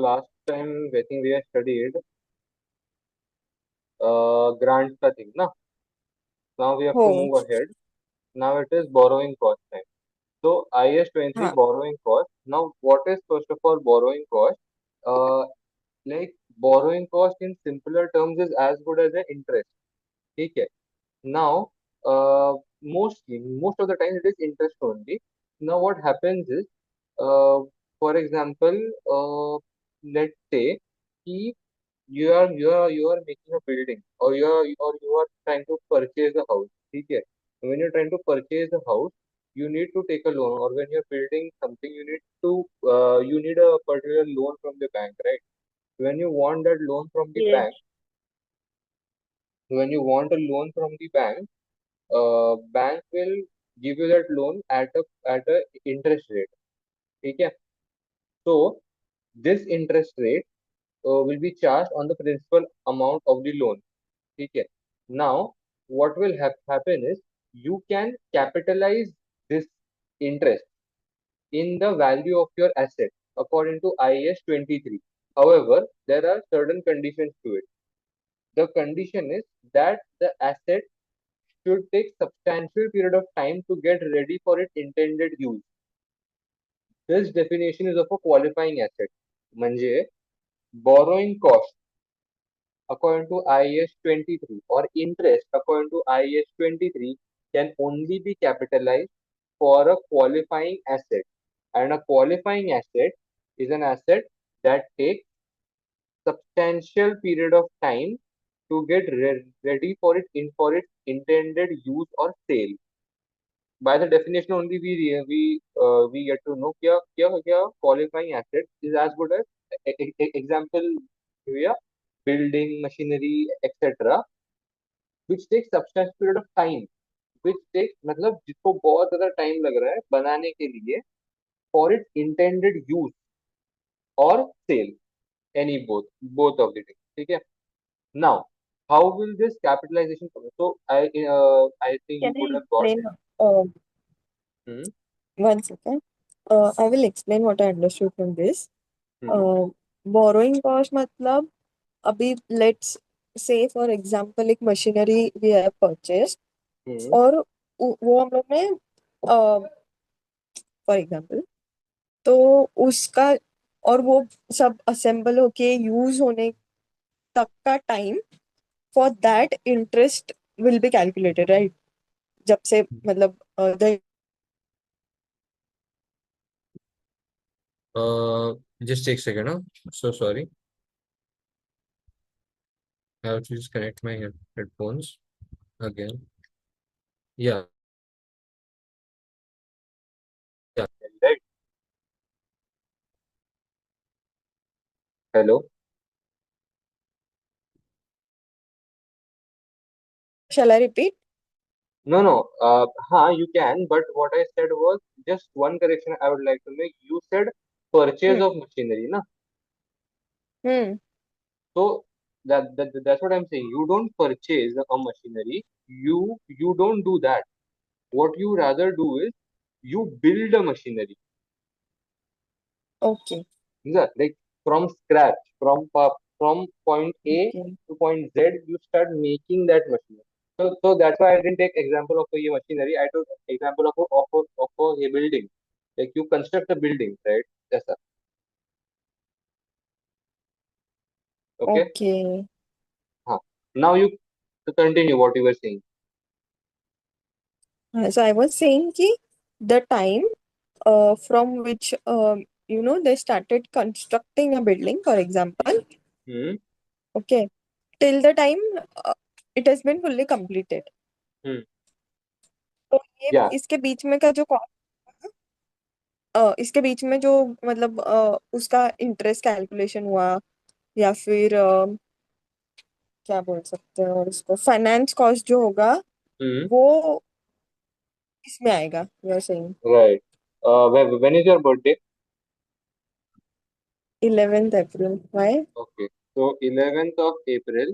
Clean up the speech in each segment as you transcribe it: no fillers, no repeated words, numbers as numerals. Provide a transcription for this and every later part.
last time I think we have studied grant का thing ना. Now we have to हो. move ahead. Now it is borrowing cost time. So IS 23 हाँ. borrowing cost. Now what is first of all borrowing cost? Uh, like borrowing cost in simpler terms is as good as the interest. ठीक है. Now, most of the time it is interest only. Now, what happens is, uh, for example, let's say कि you are making a building or you are trying to purchase a house. ठीक है. When you're trying to purchase a house, you need to take a loan, or when you're building something, you need a particular loan from the bank, right? When you want that loan from the Yes. bank, when you want a loan from the bank, bank will give you that loan at a interest rate. ठीक है. So this interest rate will be charged on the principal amount of the loan. ठीक है. Now what will happen is you can capitalize this interest in the value of your asset according to IAS 23. However, there are certain conditions to it. The condition is that the asset should take substantial period of time to get ready for its intended use. This definition is of a qualifying asset. म्हणजे borrowing cost according to IAS 23 or interest according to IAS 23 can only be capitalized for a qualifying asset. And a qualifying asset is an asset that takes substantial period of time to get ready for its intended use or sale. By the definition only we get to know क्या qualifying asset is as good as example हुआ building machinery etc. which takes substantial period of time, which takes मतलब जिसको बहुत ज्यादा time लग रहा है बनाने के लिए for its intended use or sale, any both of the things. ठीक है. Now how will this capitalization come? So I think Can you I could have got. explain? Uh, Hmm, 1 second. I will explain what I understood from this. hmm, Uh, borrowing cost मतलब अभी let's say for example एक machinery we have purchased hmm. और वो हम लोग ने for example तो उसका और वो सब असेंबल होके यूज होने तक का time for that interest will be calculated right जब से मतलब the Just take a second. So sorry. I have to just connect my headphones again. Yeah, yeah. Right. Hello. shall I repeat? No, no. You can. But what I said was just one correction I would like to make. You said purchase Hmm. of machinery, na? Hmm. So that's what I'm saying. You don't purchase a machinery. You don't do that. What you rather do is you build a machinery. Okay. Like from scratch, from point A Okay. to point Z, you start making that machinery. So that's why I didn't take example of a machinery. I took example of a building. Like you construct a building, right? Yes, sir. Okay. Okay. Huh. Now you continue what you were saying. So I was saying कि the time from which they started constructing a building, for example, Hmm. okay, till the time uh, it has been fully completed. Hmm. तो ये Yeah. इसके बीच में का जो इसके बीच में जो मतलब उसका इंटरेस्ट कैलकुलेशन हुआ या फिर क्या बोल सकते हैं और इसको फाइनेंस कॉस्ट जो होगा Hmm. वो इसमें आएगा you are saying Right. When is your birthday? 11th April why. Okay. So 11th of April,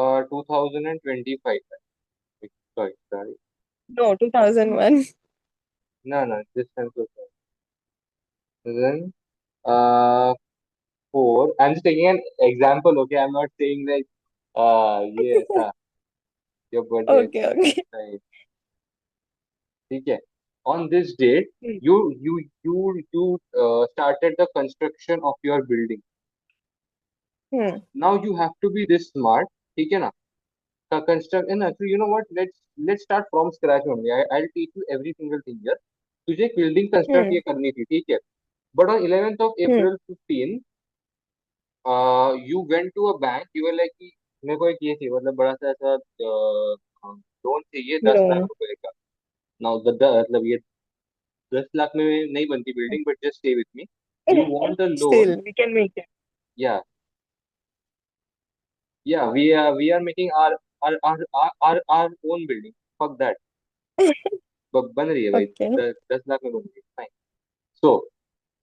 2025. Sorry, sorry. No, 2001. No, no, this time so sorry. Then. uh, 4. I'm just taking an example, okay? I'm not saying like ये ऐसा your birthday okay okay. है, ठीक है? On this date, you you started the construction of your building. Hmm Now you have to be this smart, ठीक है ना? Construct and actually, you know what? Let's start from scratch only. I'll teach you every single thing here. तुझे एक building construct ये हम्म करनी थी, ठीक है? But on 11th of hmm April 15, you went to a bank, you were like कि मेरे को एक ये चाहिए, मतलब बड़ा सा ऐसा लोन चाहिए 10 लाख लोन। रुपए का। नाउ मतलब ये 10 लाख में नहीं बनती building, but just stay with me. You want a loan. Still we can make या या we are making our own building. Fuck that. It. बन रही है भाई, ओके। 10 लाख में बन रही है, fine. So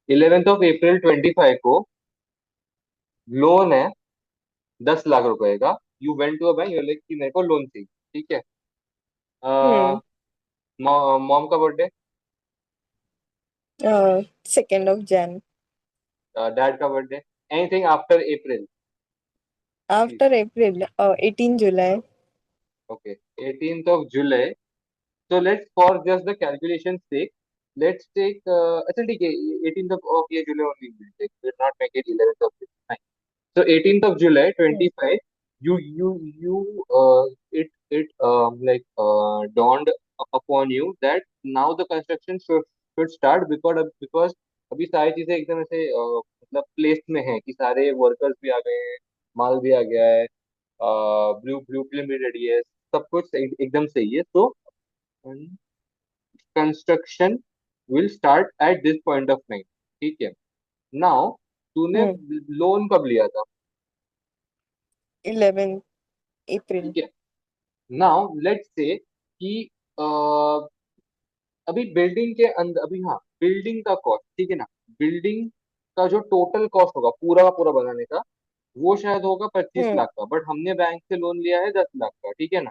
11th of April 25 को लोन है 10 लाख रुपए का। You went to a bank, you like कि मेरे को लोन चाहिए, ठीक है? हम्म मॉम का birthday, second of Jan. Dad का birthday, anything after April. After April 18 July. Okay, 18th of July. So let's, for just the calculation sake, let's take अच्छा ठीक है, 18th of ये जुलाई only will take, will not make it 11th of July. So 18th of July 25, you it like dawned upon you that now the construction should start, because अभी सारी चीजें एकदम ऐसे मतलब प्लेस में है कि सारे वर्कर्स भी आ गए हैं, माल भी आ गया है, ब्लू ब्लू फिल्म भी रेडी है, सब कुछ एकदम सही है। तो construction will start at this point of time, ठीक है? नाउ तूने हम्म लोन कब लिया था? 11 अप्रैल। ठीक है, नाउ लेट्स से कि अभी बिल्डिंग के अंदर, अभी हाँ, बिल्डिंग का कॉस्ट, ठीक है ना? बिल्डिंग का जो टोटल कॉस्ट होगा पूरा का पूरा बनाने का, वो शायद होगा पच्चीस हम्म लाख का, बट हमने बैंक से लोन लिया है 10 लाख का, ठीक है ना?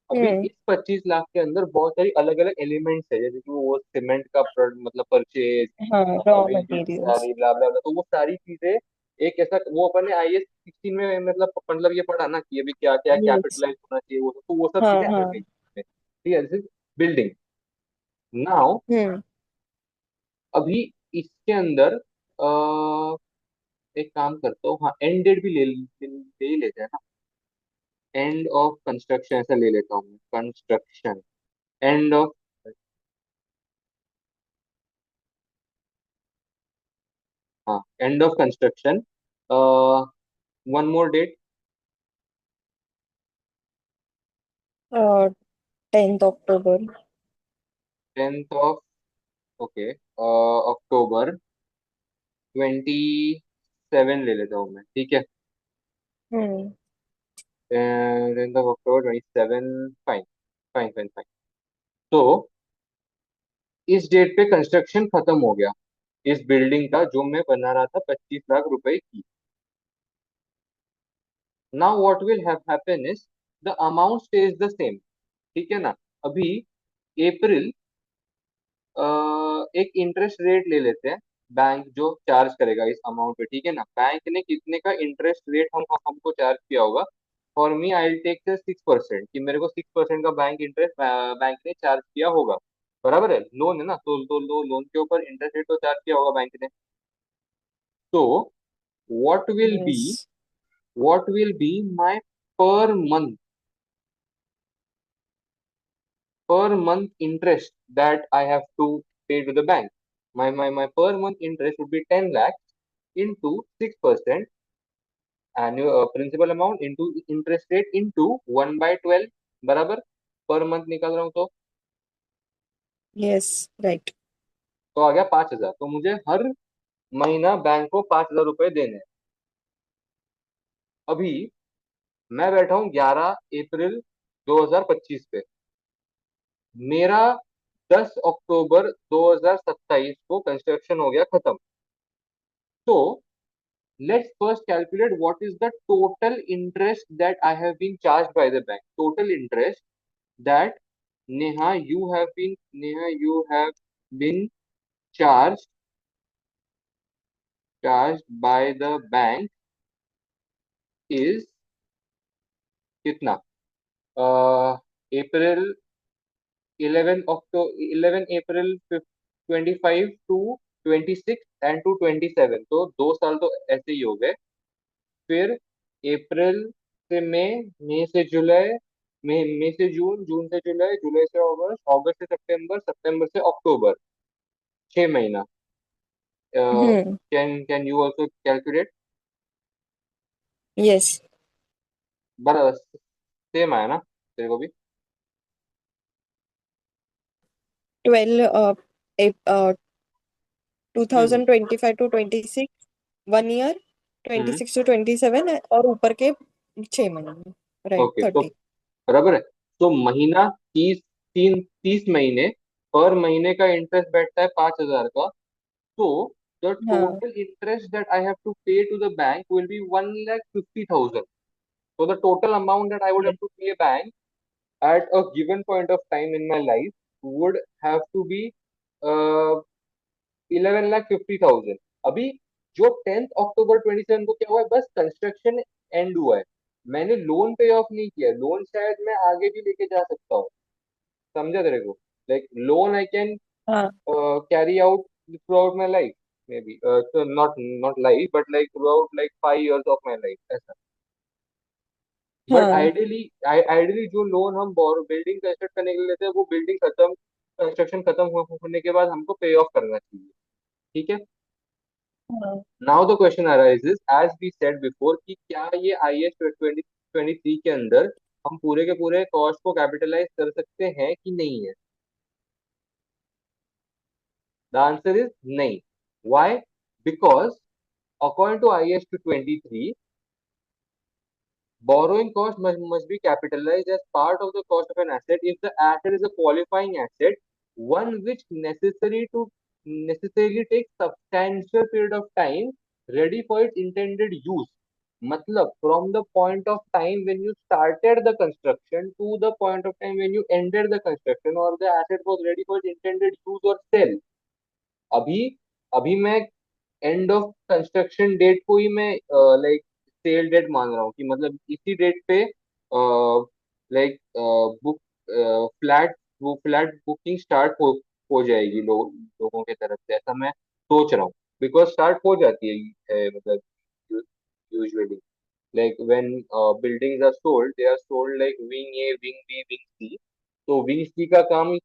अभी हम्म इस 25 लाख के अंदर बहुत सारी अलग अलग एलिमेंट्स है, जैसे कि वो सीमेंट का मतलब परचेज, हाँ रॉ वेजेस मटेरियल्स। सारी ब्ला ब्ला ब्ला, तो वो सारी चीजें एक ऐसा, वो अपन ने IAS 16 में मतलब ये पढ़ा ना कि अभी क्या क्या यस। कैपिटलाइज होना चाहिए, वो सब, तो वो सब हाँ चीजें हट गई हाँ। इसमें, ठीक है? This is building. नाउ हम्म अभी इसके अंदर एक काम करता हूँ, हाँ, एंड डेट भी ले ही लेते हैं ना। एंड ऑफ कंस्ट्रक्शन ऐसा ले लेता हूँ, कंस्ट्रक्शन एंड ऑफ, हाँ, end of construction, one more date. 10th October. 10th of, okay, October 27 ले लेता हूँ मैं, ठीक है? Hmm 10th of October 27, fine fine fine fine. तो इस डेट पे कंस्ट्रक्शन खत्म हो गया इस बिल्डिंग का, जो मैं बना रहा था 25 लाख रुपए की। Now what will happen is the amount stage the same, ठीक है ना? अभी अप्रैल, एक इंटरेस्ट रेट ले लेते हैं, बैंक जो चार्ज करेगा इस अमाउंट पे, ठीक है ना? बैंक ने कितने का इंटरेस्ट रेट हमको चार्ज किया होगा? For me I will take 6%, कि मेरे को 6% का बैंक इंटरेस्ट बैंक ने चार्ज किया होगा। बराबर है, लोन है ना, तो लोन के ऊपर इंटरेस्ट रेट तो चार्ज किया होगा बैंक ने। तो what will be, yes. What will be my per month, per month interest that I have to pay to the bank. My per month interest would be 10 lakhs into 6% annual principal amount into interest rate into 1 by 12, बराबर? Per month निकाल रहा हूँ yes right. तो आ गया 5,000। तो मुझे हर महीना bank को 5,000 रुपए देने हैं। अभी मैं बैठा हूँ 11 अप्रैल 2025 पे, मेरा 10 अक्टूबर 2027 को कंस्ट्रक्शन हो गया खत्म। तो let's first calculate what is the total interest that I have been charged by the bank. Total interest that Neha, you have been charged charge by the bank is कितना? अप्रैल 11 अप्रैल 25 टू 26 एंड टू 27, तो 2 साल तो ऐसे ही हो गए। फिर अप्रैल से मई, मई से जुलाई, मई से जून, जून से जुलाई, जुलाई से अगस्त, अगस्त से सितंबर, सितंबर से अक्टूबर, 6 महीना। Hmm. Can you also calculate? Yes. बराबर सेम आया ना तेरे को भी? 12 hmm. 2025 to 26, 1 year, twenty hmm. Six to twenty seven और ऊपर के 6 महीने। राइट, ओके, तो 30। बराबर है। तो महीना 30 महीने, पर महीने का इंटरेस्ट बैठता है 5,000 का। तो द हाँ। Total interest that I have to pay to the bank will be 1,50,000। So the total amount that I would have Yes. to pay bank at a given point of time in my life would have to be 11,50,000। अभी जो 10 अक्टूबर 27 को क्या हुआ है, बस construction and हुआ है। मैंने लोन पे ऑफ नहीं किया। लोन शायद मैं आगे भी लेके जा सकता हूँ। समझा तेरे को? लाइक लोन आई कैन हाँ। Carry out through out my life, may be, so not life but like throughout like 5 years of my life, ऐसा। बट हाँ। आइडियली जो लोन हम बिल्डिंग कंस्ट्रक्ट करने के लिए लेते हैं, वो बिल्डिंग खत्म, कंस्ट्रक्शन खत्म होने के बाद हमको पे ऑफ करना चाहिए। ठीक है। हाँ। Now the question arises as we said before, कि क्या ये आई एस 2023 के अंदर हम पूरे के पूरे कॉस्ट को कैपिटलाइज कर सकते हैं कि नहीं है? द आंसर इज नहीं। Why? Because according to I S 23, borrowing cost must be capitalized as part of the cost of an asset if the asset is a qualifying asset, one which necessarily takes substantial period of time ready for its intended use. मतलब from the point of time when you started the construction to the point of time when you ended the construction, or the asset was ready for its intended use or sale। अभी अभी मैं and of construction date को ही मैं like cell date मान रहा हूँ, कि मतलब इसी डेट पे लाइक बुक फ्लैट वो फ्लैट बुकिंग स्टार्ट हो जाएगी लोगों के तरफ से, ऐसा मैं सोच रहा हूँ। बिकॉज स्टार्ट हो जाती है मतलब usually, like when buildings are sold, they are sold like wing A, wing B, wing C. तो विंग सी का काम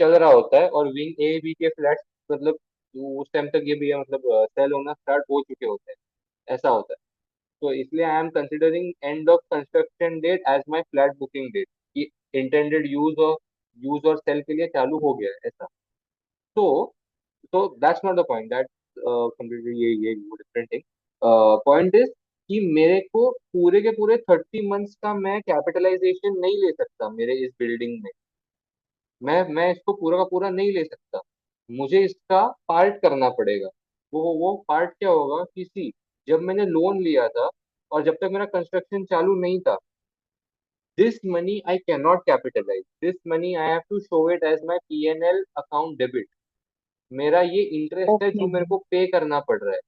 चल रहा होता है, और विंग ए बी के फ्लैट्स मतलब उस टाइम तक ये भी मतलब सेल होना स्टार्ट हो चुके होते हैं, ऐसा होता है। तो इसलिए I am considering end of construction date as my flat booking date, कि इंटेंडेड यूज और सेल के लिए चालू हो गया है, ऐसा। तो that's not the point, that completely ये डिफरेंट थिंग। पॉइंट इज कि मेरे को पूरे के पूरे 30 मंथ्स का मैं कैपिटलाइजेशन नहीं ले सकता मेरे इस बिल्डिंग में। मैं इसको पूरा का पूरा नहीं ले सकता। मुझे इसका पार्ट करना पड़ेगा। वो पार्ट क्या होगा, किसी, जब मैंने लोन लिया था और जब तक मेरा कंस्ट्रक्शन चालू नहीं था, this money I can not capitalize, this money I have to show it as my P&L account debit. मेरा ये इंटरेस्ट है ओके। जो मेरे को पे करना पड़ रहा है।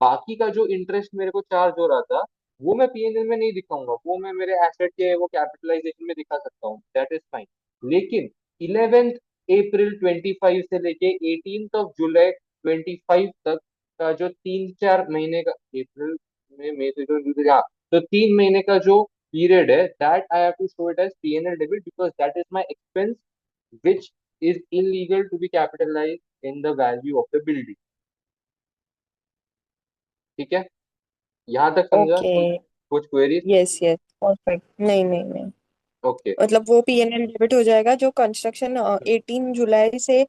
बाकी का जो इंटरेस्ट मेरे को चार्ज हो रहा था, वो मैं P&L में नहीं दिखाऊंगा, वो मैं मेरे एसेट के वो कैपिटलाइजेशन में दिखा सकता हूँ, दैट इज फाइन। लेकिन 11 अप्रैल 25 से लेके 18 जुलाई 25 तक का जो 3-4 महीने का, अप्रैल में, मई से जून, जुलाई, हाँ, तो 3 महीने का जो पीरियड है, that I have to show it as P&L debit, because that is my expense which is illegal to be capitalized in the value of the building। ठीक है? यहां तक समझा? ओके। कुछ क्वेरीज? Yes yes, perfect. नहीं नहीं नहीं, okay. मतलब वो PNL डेबिट हो जाएगा जो कंस्ट्रक्शन 18 जुलाई से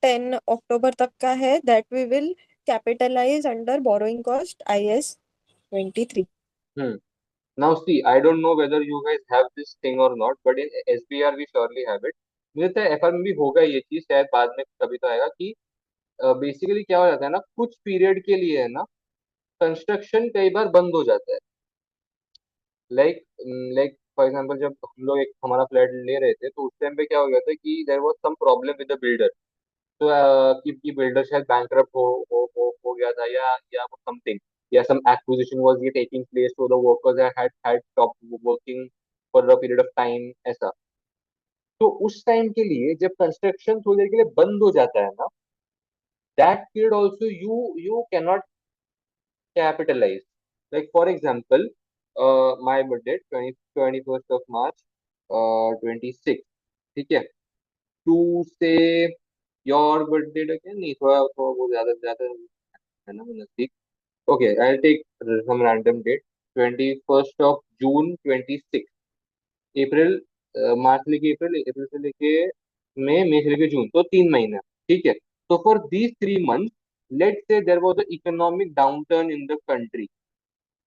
10 अक्टूबर तक का है, that we will capitalize under borrowing cost IS 23। Hmm. Now see, I don't know whether you guys have this thing और not, but in SBR we surely have it. मुझे लगता है FR में भी होगा ये चीज, शायद बाद में कभी तो आएगा, कि बेसिकली क्या हो जाता है ना, कुछ पीरियड के लिए है ना, कंस्ट्रक्शन कई बार बंद हो जाता है। लाइक लाइक फॉर एग्जांपल, जब हम लोग एक हमारा फ्लैट ले रहे थे, तो उस टाइम पे क्या हो गया था कि there was some problem with the builder. तो कि बिल्डर शायद बैंकरप्ट हो गया था, या वो समथिंग, या सम एक्विजिशन वाज ये taking place, so the workers had stopped working for a period of time, ऐसा। तो उस टाइम के लिए जब कंस्ट्रक्शन थोड़ी देर के लिए बंद हो जाता है ना, that period also you can not capitalize. Like for example, my birthday 21st of March 26, ठीक है, टू से योर बर्थडे क्या नहीं, थोड़ा थोड़ा वो ज्यादा ज्यादा है ना वो नजदीक। Okay, I take some random date, 21st of June 26, April, मार्च से लेके अप्रैल, अप्रैल से लेके मई से लेके जून, तो 3 महीने, ठीक है। तो फॉर दीज 3 months, लेट से there was a economic down turn in the country,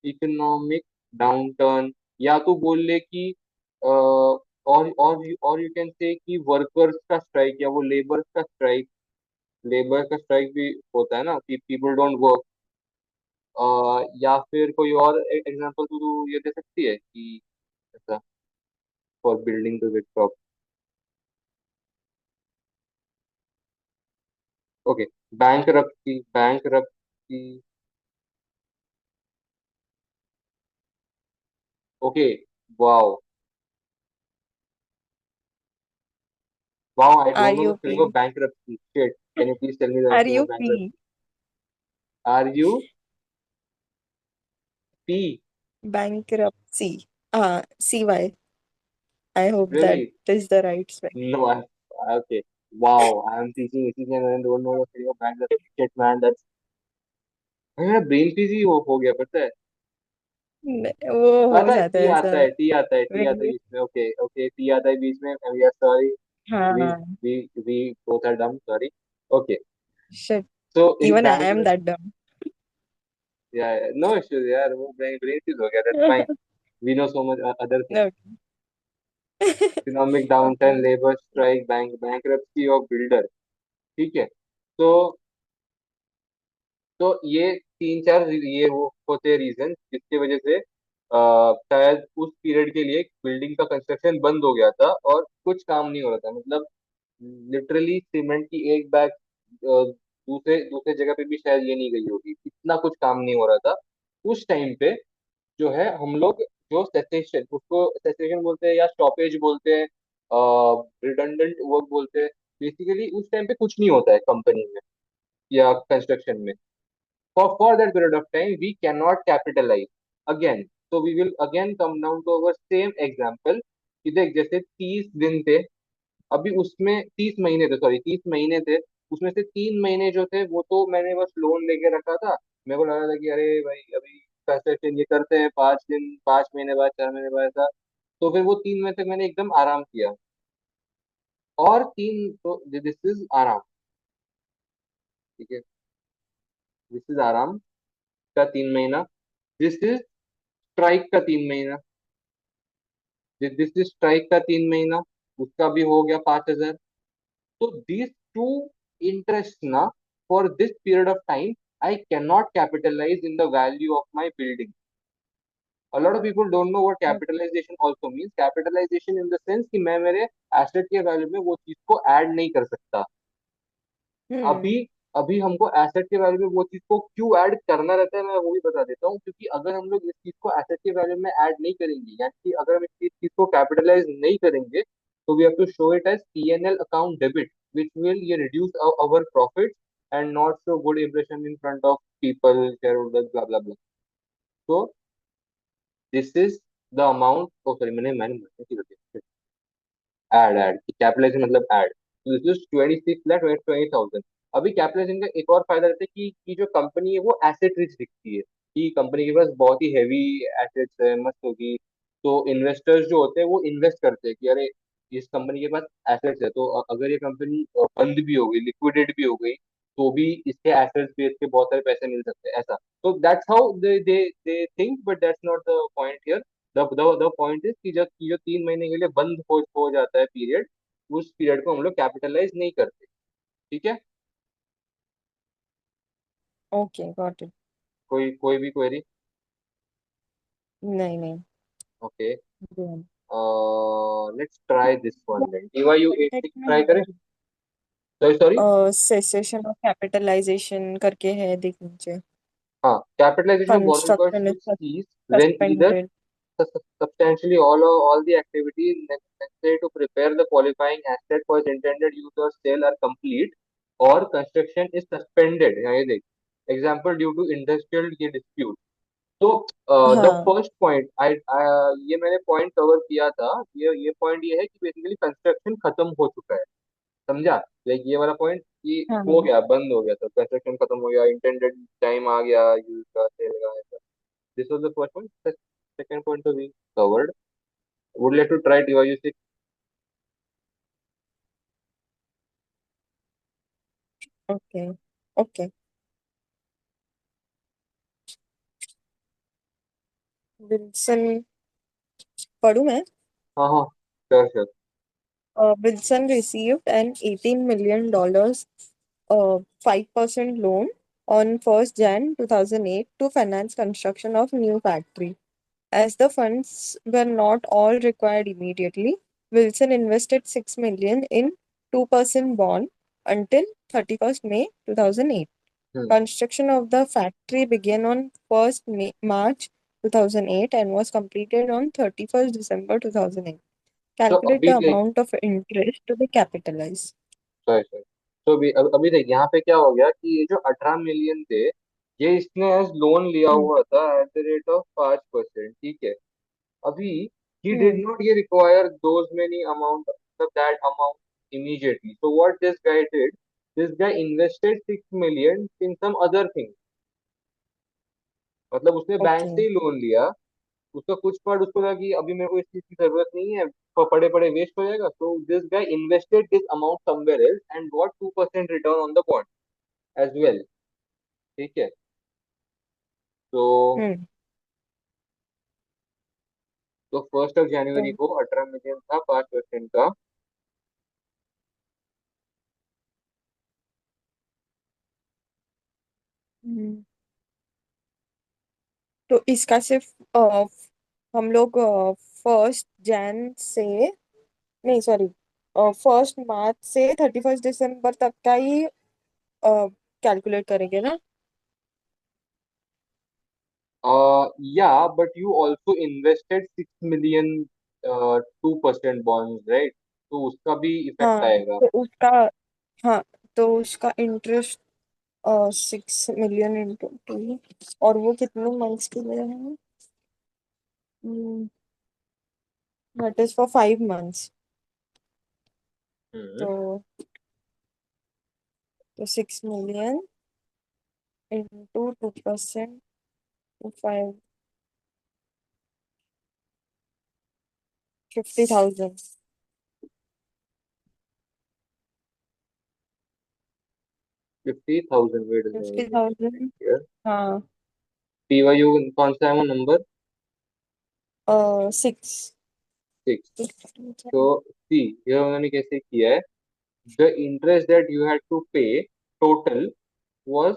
economic downturn, या तो बोल ले कि और यू कैन से कि वर्कर्स का स्ट्राइक, या वो लेबर का स्ट्राइक भी होता है ना कि पीपल डोंट वर्क, या फिर कोई और एग्जांपल तू ये दे सकती है कि ऐसा, for building the with. Okay, bankruptcy. Okay, wow, wow, I are don't know you the P? Spelling of bankruptcy, shit, can you please tell me the R spelling U of P? bankruptcy? R U P? Bankruptcy. CY. I hope that really? is the right spelling. No, okay, wow, I am teaching इसी and I don't know the spelling of bankruptcy, shit man, that's, मेरा brain freeze ही हो गया, पता है। वो हो आता है, जाता टी है ऐसा। आता है, टी आता है Really? बीच में, ओके ओके, टी आता है बीच में, यस सॉरी, हाँ वी हाँ। We both are dumb, sorry. Okay, Shit. So in Even I bank, am that dumb. या नो इश्यूज यार, वो ब्रेन ब्रेन फ्रीज हो गया, that's fine, we know so much other things. Okay. Economic downturn, Okay. Labour strike, bankruptcy of builder, ठीक है। तो ये 3 4 ये वो होते हैं रीजन जिसकी वजह से शायद उस पीरियड के लिए बिल्डिंग का कंस्ट्रक्शन बंद हो गया था और कुछ काम नहीं हो रहा था, मतलब लिटरली सीमेंट की एक बैग दूसरे दूसरे जगह पे भी शायद ये नहीं गई होगी, इतना कुछ काम नहीं हो रहा था उस टाइम पे। जो है हम लोग, जो सेसेशन, उसको सेसेशन बोलते हैं या स्टॉपेज बोलते हैं, रिडंडेंट वर्क बोलते हैं, बेसिकली उस टाइम पे कुछ नहीं होता है कंपनी में या कंस्ट्रक्शन में। For that period of time, we cannot capitalize again. So we will again come down to our same example कि देख, जैसे 30 दिन थे, अभी उसमें 30 महीने थे, सॉरी 30 महीने थे, उसमें से 3 महीने जो थे वो तो मैंने बस लोन लेके रखा था। मेरे को लगा था कि अरे भाई अभी कंस्ट्रक्शन ये करते हैं, 5 दिन, 5 महीने बाद, 4 महीने बाद ऐसा। तो फिर वो 3 महीने तक मैंने एकदम आराम किया, और तीन तो दिस इज आराम, ठीक है, दिस इज आराम का 3 महीना, दिस इज स्ट्राइक का 3 महीना, दिस इज स्ट्राइक का 3 महीना, उसका भी हो गया 5,000। तो these टू इंटरेस्ट ना, for this period of time, I can not capitalize in the value of my building. A lot of people don't know what capitalization also means. Capitalization in the sense कि मैं मेरे asset के value में वो चीज को add नहीं कर सकता। अभी Hmm. अभी हमको एसेट के वैल्यू में वो चीज को क्यों ऐड करना रहता है, मैं वो भी बता देता हूँ। क्योंकि अगर हम लोग इस चीज को एसेट के वैल्यू में ऐड नहीं करेंगे, यानी कि अगर हम इस चीज को कैपिटलाइज नहीं करेंगे, तो we have to show it as P&L account debit, which will ये reduce our profit and not show good impression in front of people, share holders, bla bla bla. तो this is the amount, oh sorry, मैंने मैंने add capitalization मतलब add, तो this is 26,20,000। अभी capitalisation का एक और फायदा रहता है कि जो कंपनी है वो एसेट रिच दिखती है, कि कंपनी के पास बहुत ही हैवी एसेट्स है, मस्त होगी। तो इन्वेस्टर्स जो होते हैं वो इन्वेस्ट करते हैं कि अरे इस कंपनी के पास एसेट्स है, तो अगर ये कंपनी बंद भी हो गई, लिक्विडेट भी हो गई, तो भी इसके एसेट्स बेच के बहुत सारे पैसे मिल सकते हैं, ऐसा। तो that's how they think, but that's not the point here. The point is कि जब ये 3 महीने के लिए बंद हो जाता है पीरियड, उस पीरियड को हम लोग कैपिटलाइज नहीं करते, ठीक है। Okay, got it. कोई कोई भी क्वेरी? नहीं नहीं। Okay, Go on. Let's try this one then, DYU Context 86 में ट्राई करें। है। Sorry sorry. Cessation of capitalization करके है, देख लीजिए। हाँ, capitalization of borrowing cost construction is will cease when either suspended. substantially all the activities necessary to prepare the qualifying asset for its intended use or sale are complete, or construction is suspended। यहाँ ये देख, example due to industrial ये dispute। तो the हाँ first point I, ये मैंने point cover किया था। ये पॉइंट ये है कि बेसिकली कंस्ट्रक्शन खत्म हो चुका है, समझा? लाइक ये वाला पॉइंट कि हो हाँ। गया, बंद हो गया, तो कंस्ट्रक्शन खत्म हो गया, इंटेंडेड टाइम आ गया यूज का, सेल का, ऐसा। This was the first point. Second point तो we covered. Would like to try DYU 6। Okay okay. Wilson, पढ़ूं मैं? हाँ हाँ, sure sure. Wilson received an $18 million 5% loan on 1st Jan 2008 to finance construction of new factory. As the funds were not all required immediately, Wilson invested 6 million in 2% bond until 31st May 2008. Hmm. Construction of the factory began on 1st March 2008 and was completed on 31st December 2008. तो Calculate अभी the देख, amount of interest to be capitalized. Sorry sorry. तो अभी देख, यहाँ पे क्या हो गया कि ये जो 18 मिलियन थे, ये इसने एज लोन लिया Hmm. हुआ था एट द रेट ऑफ 5%, ठीक है? अभी he did Hmm. not he require those many amount of that amount immediately. So what this guy did, this guy invested 6 million in some other thing। मतलब उसने bank से Okay. ही loan लिया, उसका कुछ part उसको लगा कि अभी मेरे को इस चीज की जरूरत नहीं है, पड़े पड़े वेस्ट हो जाएगा, तो this guy invested this amount somewhere else and got 2% return on the bond as well, ठीक है? तो Hmm. First of January So, को 18 मिलियन था, 5% का। hmm. तो इसका सिर्फ हम लोग 1st Jan से, नहीं सॉरी, 1st March से 31st December तक का ही कैलकुलेट करेंगे ना? Yeah, but you also invested 6 million 2% bonds, right? तो उसका भी इफेक्ट हाँ आएगा। तो उसका, हाँ तो उसका इंटरेस्ट 6 million इंटू 2, और वो कितने मंथ्स के लिए है? That is for 5 months। हम्म। तो 6 million into 2% to 5, 50,000। 50,000, wait 50,000। Here. हाँ। PYU कौन सा है वो नंबर? 6। 6। तो सी, ये उन्होंने कैसे किया है, the interest that you had to pay total was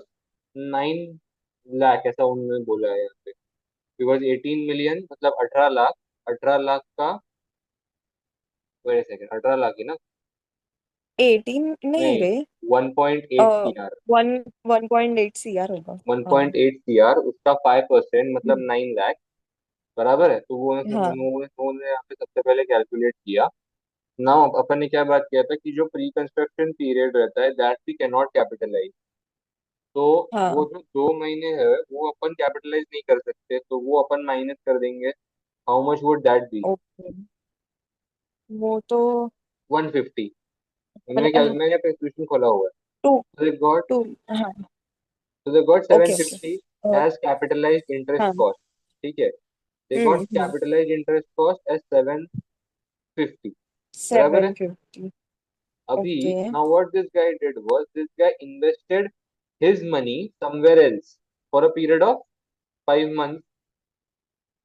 9 lakh, ऐसा उन्होंने बोला है यहाँ पे। बिकॉज 18 मिलियन मतलब 18 लाख, 18 लाख का, वेट सेकंड, 18 लाख ही ना? 18 नहीं नहीं, रे। 1.8 CR। 1.8 CR होगा। वन हाँ पॉइंट एट सी आर उसका 5% मतलब हम्म, 9 लाख, बराबर है? तो वो हाँ उन्होंने यहाँ पे सबसे पहले कैलकुलेट किया। ना अपन ने क्या बात किया था कि जो प्री कंस्ट्रक्शन पीरियड रहता है that we can not capitalize. तो वो हाँ। जो 2 महीने है वो अपन कैपिटलाइज नहीं कर सकते, तो वो अपन माइनस कर देंगे। How much would that be? Okay. वो तो 150। मैंने क्या, मतलब मैंने क्वेश्चन खोला हुआ है। To so they got to हाँ। so they got okay okay. 750 as capitalized interest हाँ। cost, ठीक है? they got hmm. capitalized interest cost as 750, बराबर है? 750। अभी okay. now what this guy did was this guy invested his money somewhere else for a period of 5 months।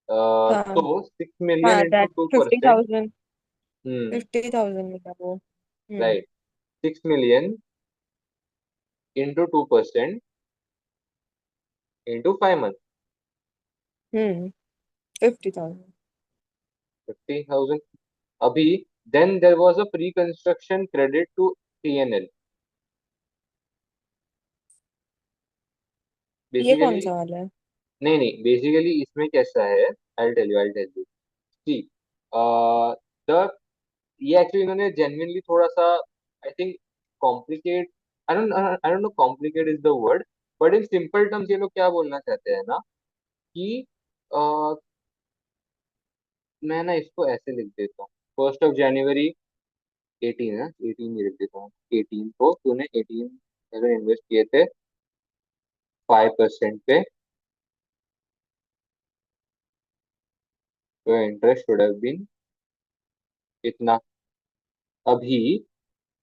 हाँ तो 6 million हाँ, into that two fifty percent thousand hmm, 50,000 मिला वो। Right. 6 million into 2% into 5 months, hmm. 50,000। 50,000। अभी then there was a pre-construction credit to TNL। ये कौन basically, सा वाला है? नहीं नहीं, बेसिकली इसमें कैसा है, I tell you see, the ये एक्चुअली इन्होंने जेन्युइनली थोड़ा सा, I think, complicate, I don't know complicate is the word, but in simple terms ये लोग क्या बोलना चाहते हैं ना कि मैं ना इसको ऐसे लिख देता हूँ, 1 जनवरी 18 है, 18 ही लिख देता हूँ, 18 को तूने 18 अगर इन्वेस्ट किए थे 5% पे, तो इंटरेस्ट शुड हैव बीन इतना। अभी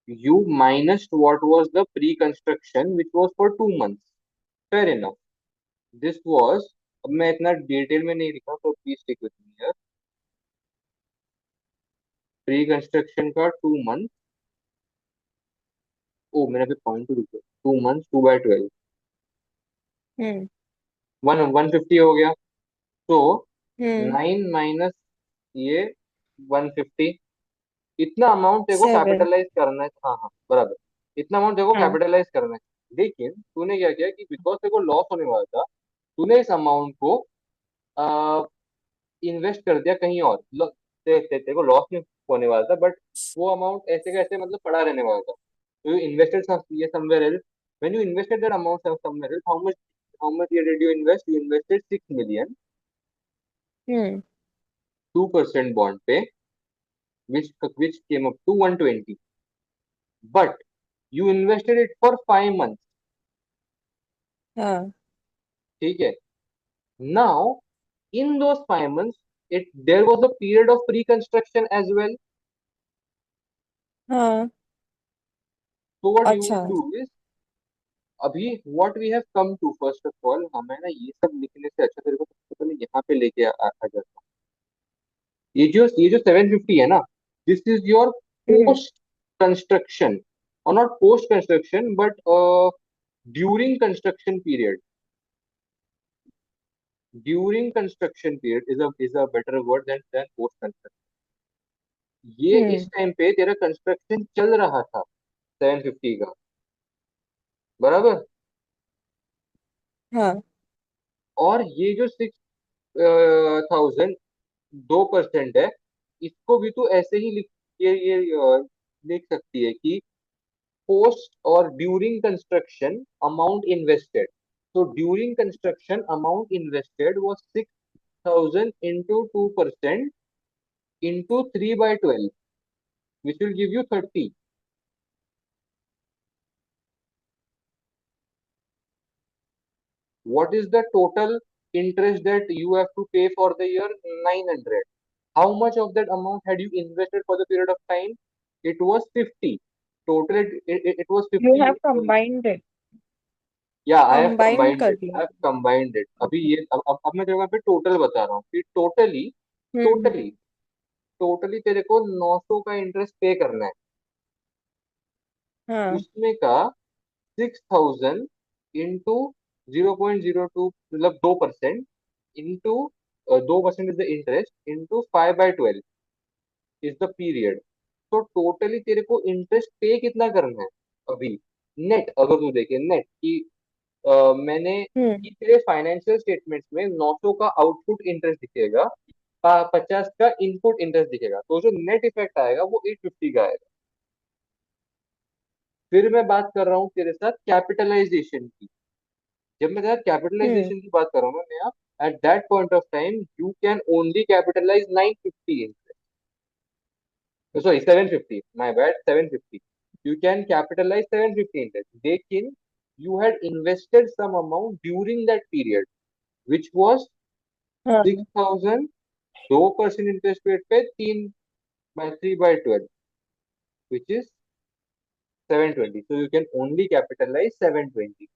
you minus what was the pre-construction which was for 2 months. Fair enough. This was, अब मैं इतना डिटेल में नहीं लिखा तो please stick with me here. Pre construction का 2 मंथ, ओ मेरा भी पॉइंट टू रुको, 2 मंथ 2/12, हम्म। 150 हो गया। तो हम्म। 9 माइनस ये 150, इतना अमाउंट देखो 7। कैपिटलाइज करना है, हाँ हाँ बराबर, इतना अमाउंट देखो हाँ। कैपिटलाइज करना है। लेकिन तूने क्या किया कि बिकॉज देखो लॉस होने वाला था, तूने इस अमाउंट को इन्वेस्ट कर दिया कहीं और, तेरे को लॉस नहीं होने वाला था, बट वो अमाउंट ऐसे का ऐसे मतलब पड़ा रहने वाला था, तो यू इन्वेस्टेड ये somewhere else. When you invested that amount somewhere else, how much did you invest, you invested 6 million, hmm. 2% bond पे, which came up to 120, but you invested it for 5 months, हाँ। ठीक है। Now in those 5 months, it there was a period of pre-construction as well. हाँ। So what you अच्छा। will do is, अभी what we have come to, first of all हमें ना ये सब लिखने से अच्छा तेरे को सबसे पहले यहाँ पे लेके आ जाता हूँ। ये जो 750 है ना, this is your hmm. Post construction, और not post construction but during construction period, during construction period is a better word than post construction. ये इस हम्म। टाइम पे तेरा कंस्ट्रक्शन चल रहा था 750 का, बराबर। हाँ। और ये जो 6,000 2% है, इसको भी तू ऐसे ही लिख, लिख सकती है कि पोस्ट और ड्यूरिंग कंस्ट्रक्शन अमाउंट इन्वेस्टेड। तो during construction amount invested was 6,000 into 2% into 3/12, which will give you 30. What is the total interest that you have to pay for the year? 900. How much of that amount had you invested for the period of time? It was 50. Total it was you 50. Have combined it. Yeah, I have combine combined कर it. लिया I have तुमने। combined it. अभी ये अब मैं तेरे को यहाँ पे टोटल बता रहा हूँ कि टोटली हम्म। टोटली टोटली तेरे को 900 का इंटरेस्ट पे करना है। हाँ। उसमें का 6,000 इंटू 0.02, मतलब 2%, into 2% is the interest, into 5/12 is the period. तो टोटली तेरे को इंटरेस्ट पे कितना करना है अभी, नेट अगर तू देखे नेट की, मैंने हम्म। कि तेरे फाइनेंशियल स्टेटमेंट्स में 900 का आउटपुट इंटरेस्ट दिखेगा, 50 का इनपुट इंटरेस्ट दिखेगा, तो जो नेट इफेक्ट आएगा वो 850 का आएगा। फिर मैं बात कर रहा हूँ तेरे साथ कैपिटलाइजेशन की। जब मैं तेरा हम्म। कैपिटलाइजेशन की बात कर रहा हूँ ना, मैं at that point of time you can only capitalize 950 interest, sorry 750, my bad 750, you can capitalize 750 interest, लेकिन you had invested some amount during that period which was हाँ। 6,000, 2% इंटरेस्ट रेट पे 3/12 which is 720, so you can only capitalize 720।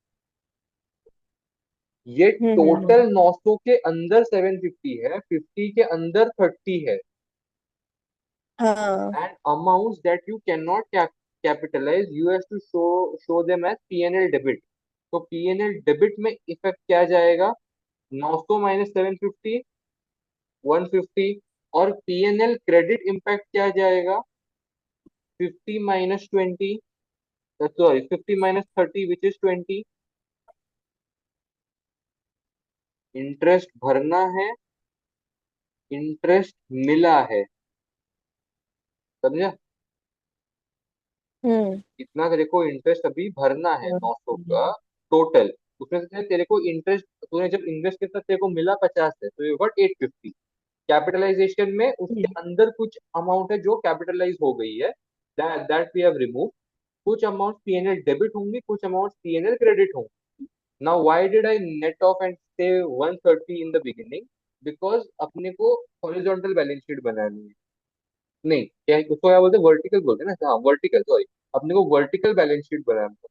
ये total हम्म। 900 के अंदर 750 है, 50 के अंदर 30 है, हाँ। and amounts that you cannot capitalize you have to show them as P&L debit। तो P&L debit में इफेक्ट क्या जाएगा, 900 माइनस 750, 150, और P&L क्रेडिट इम्पैक्ट क्या जाएगा, 50 minus 20, sorry 50 minus 30 which is 20, interest भरना है, इंटरेस्ट मिला है, समझा? हम्म। इतना तेरे को इंटरेस्ट अभी भरना है 900 का टोटल। उसमें से तेरे को इंटरेस्ट, तूने जब इन्वेस्ट किया था तेरे को मिला 50 है, तो यू गॉट 850। कैपिटलाइजेशन में उसके अंदर कुछ अमाउंट है जो कैपिटलाइज हो गई है, दैट वी हैव रिमूव। कुछ अमाउंट पीएनएल डेबिट होंगी, कुछ अमाउंट पीएनएल क्रेडिट होंगी। Now why did I net of and से 130 इन द बिगिनिंग? बिकॉज अपने को हॉरिजॉन्टल बैलेंस शीट बनानी है। नहीं, क्या उसको क्या बोलते हैं, वर्टिकल बोलते हैं ना, हाँ वर्टिकल, सॉरी। अपने को वर्टिकल बैलेंस शीट बनानी है।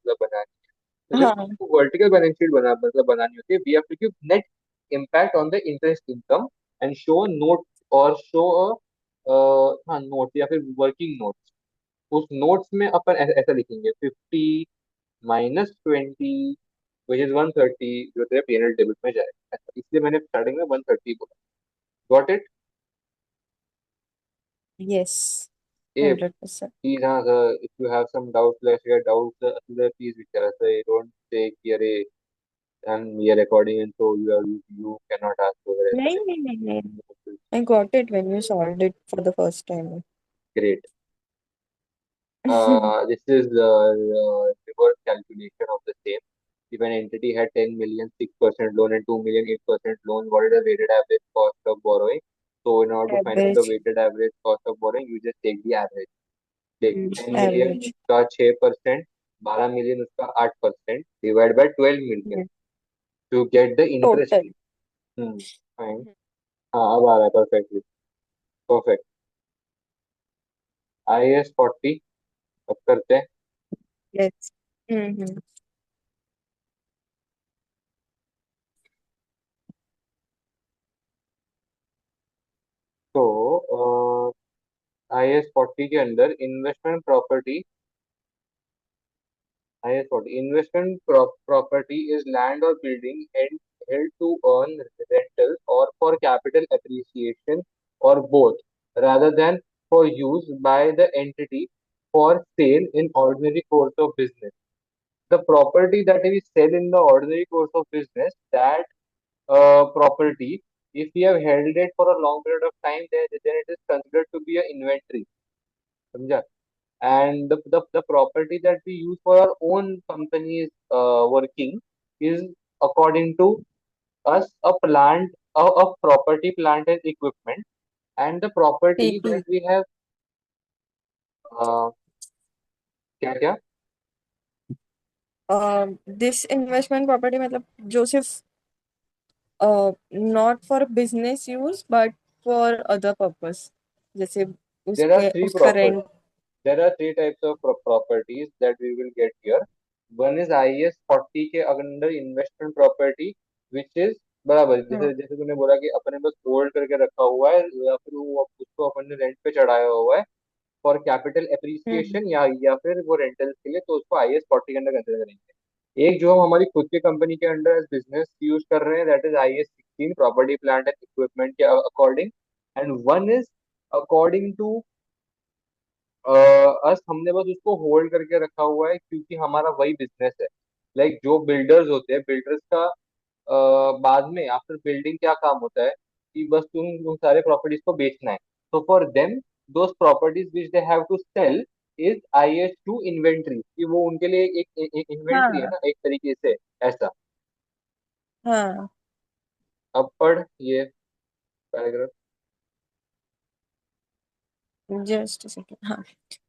तो जब हाँ। वर्टिकल बैलेंस शीट बनानी होती है, we have to give net impact on the interest income and show a note, और शो हाँ नोट या फिर वर्किंग नोट। उस नोट्स में अपन ऐसा लिखेंगे 50 -20 विच इज 130, जो तेरे पीएनएल डेबिट में जाए, ऐसा। इसलिए मैंने स्टार्टिंग में 130 बोला। Got it? Yes. A 100%. Please, हाँ sir, if you have some doubt, let's get doubt sir, please विचारा सर, डोंट से कि अरे and we are recording and so you cannot ask over ऐसा नहीं नहीं नहीं नहीं, नहीं। I got it when you solved it for the first time. Great. This is reverse calculation of the same. If an entity had 10 million 6% loan and 2 million 8% loan, what is the weighted average cost of borrowing? So in order to find out the Average. weighted average cost of borrowing, you just take the average. देख, 10 million Average. का 6%, 12 million उसका 8%, divide by 12 million Hmm. To get the interest. Total. Fine. हाँ अब आ रहा है perfectly. Perfect. IAS 40 अब करते हैं। Yes. Mm-hmm. तो IAS 40 के अंदर investment property, IAS 40 investment property is land और building held to earn rentals or for capital appreciation or both, rather than for use by the entity for sale in ordinary course of business. The property that we sell in the ordinary course of business, that property, if we have held it for a long period of time, then it is considered to be an inventory. समझा? And the property that we use for our own company's working is, according to us, a property, plant and equipment. And the property that PP. we have, uh, क्या क्या? This investment property मतलब जो सिर्फ not for business use but for other purpose, जैसे There are उसके three उसका properties. Rent. There are three types of properties that we will get here. One is IAS 40 के अंदर इन्वेस्टमेंट प्रॉपर्टी, विच इज बराबर, जैसे जैसे तूने बोला कि अपने बस होल्ड करके रखा हुआ है, या फिर वो उसको अपन ने रेंट पे चढ़ाया हुआ है फॉर कैपिटल एप्रिसिएशन, या फिर वो रेंटल्स के लिए, तो उसको IAS 40 के अंदर कंसिडर करेंगे। एक जो हम हमारी खुद की कंपनी के अंडर एज बिजनेस यूज कर रहे हैं, that is IAS 16 property plant and equipment के according. And one is according to us, हमने बस उसको होल्ड करके रखा हुआ है क्योंकि हमारा वही बिजनेस है। लाइक जो बिल्डर्स होते हैं, बिल्डर्स का बाद में आफ्टर बिल्डिंग क्या काम होता है कि बस तुम उन सारे प्रॉपर्टीज को बेचना है। तो for them, those properties which they have to sell is IAS 2 inventory, कि वो उनके लिए एक इन्वेंट्री है हाँ ना, एक तरीके से, ऐसा। हाँ. अब पढ़ ये पैराग्राफ। Just a second. हाँ.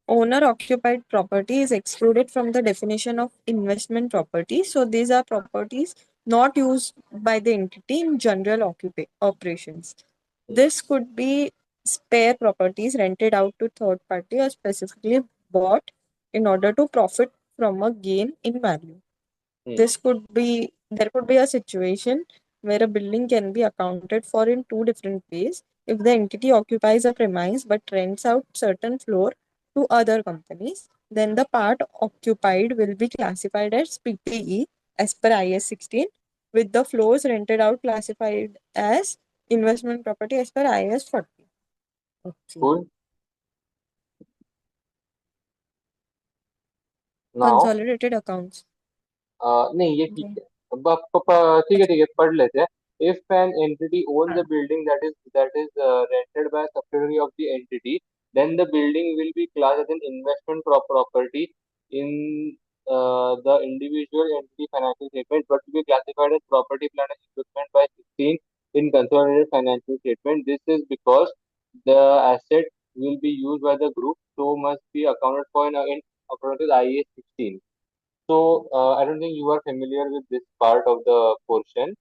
Owner occupied property is excluded from the definition of investment property. So these are properties not used by the entity in general operations. This could be spare properties rented out to third party or specifically bought in order to profit from a gain in value. This could be There could be a situation where a building can be accounted for in two different ways. If the entity occupies a premise but rents out certain floor to other companies, then the part occupied will be classified as PTE as per IS 16, with the floors rented out classified as investment property as per IS 40. Okay. Cool. Now Consolidated accounts. नहीं, ये ठीक Okay. है। अब ठीक है, ठीक है, पढ़ लेते हैं। if an entity owns a हाँ. building that is rented by a subsidiary of the entity, then the building will be classed as an investment property in the individual entity financial statement, but will be classified as property, plant, and equipment by 16 in consolidated financial statement. This is because the asset will be used by the group, so must be accounted for in accordance with IAS 16. So I don't think you are familiar with this part of the portion.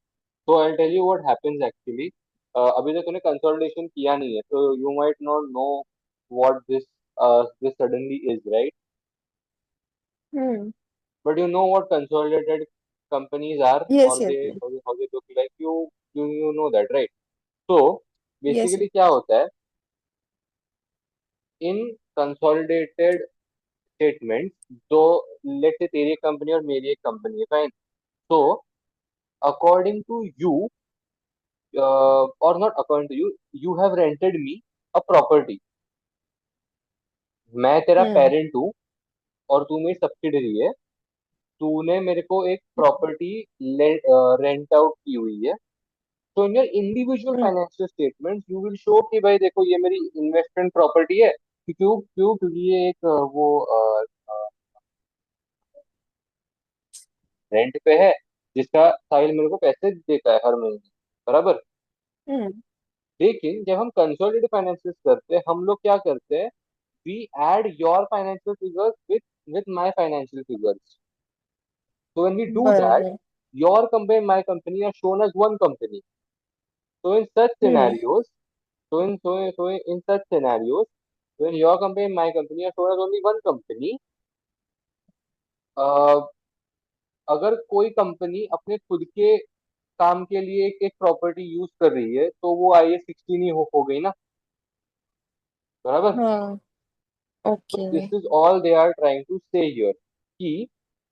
So I'll tell you what happens actually. अभी तक तूने consolidation किया नहीं है, so you might not know what this suddenly is, right? Hmm. But you know what consolidated companies are, Yes, or yes, they yes. how they look like. You know that, right? So Yes, yes. basically क्या होता है in consolidated statements, तो let's say तेरी एक company और मेरी एक company है, fine. So according to you, or not according to you, you have rented me a property. मैं तेरा Hmm. पेरेंट हूँ और तू मेरी सब्सिडरी है. तूने मेरे को एक प्रॉपर्टी रेंट आउट की हुई है. तो in your individual Hmm. Financial statement you will show कि भाई देखो ये मेरी इन्वेस्टमेंट प्रॉपर्टी है. क्यों क्यों क्योंकि ये एक रेंट पे है, जिसका साहिल मेरे को पैसे देता है हर महीने, बराबर. Hmm. लेकिन जब हम कंसोलिडेटेड फाइनेंशियल करते हैं, हम लोग क्या करते हैं, we add your financial figures with my financial figures. So when we do that, बराबर. your company and my company are shown as one company. So in such Hmm. scenarios, in such scenarios, when your company and my company are shown as only one company, uh, अगर कोई company अपने खुद के काम के लिए एक property use कर रही है, तो वो IAS 16 ही हो गई ना, बराबर. हाँ. So this Okay. is all they are trying to say here. Key,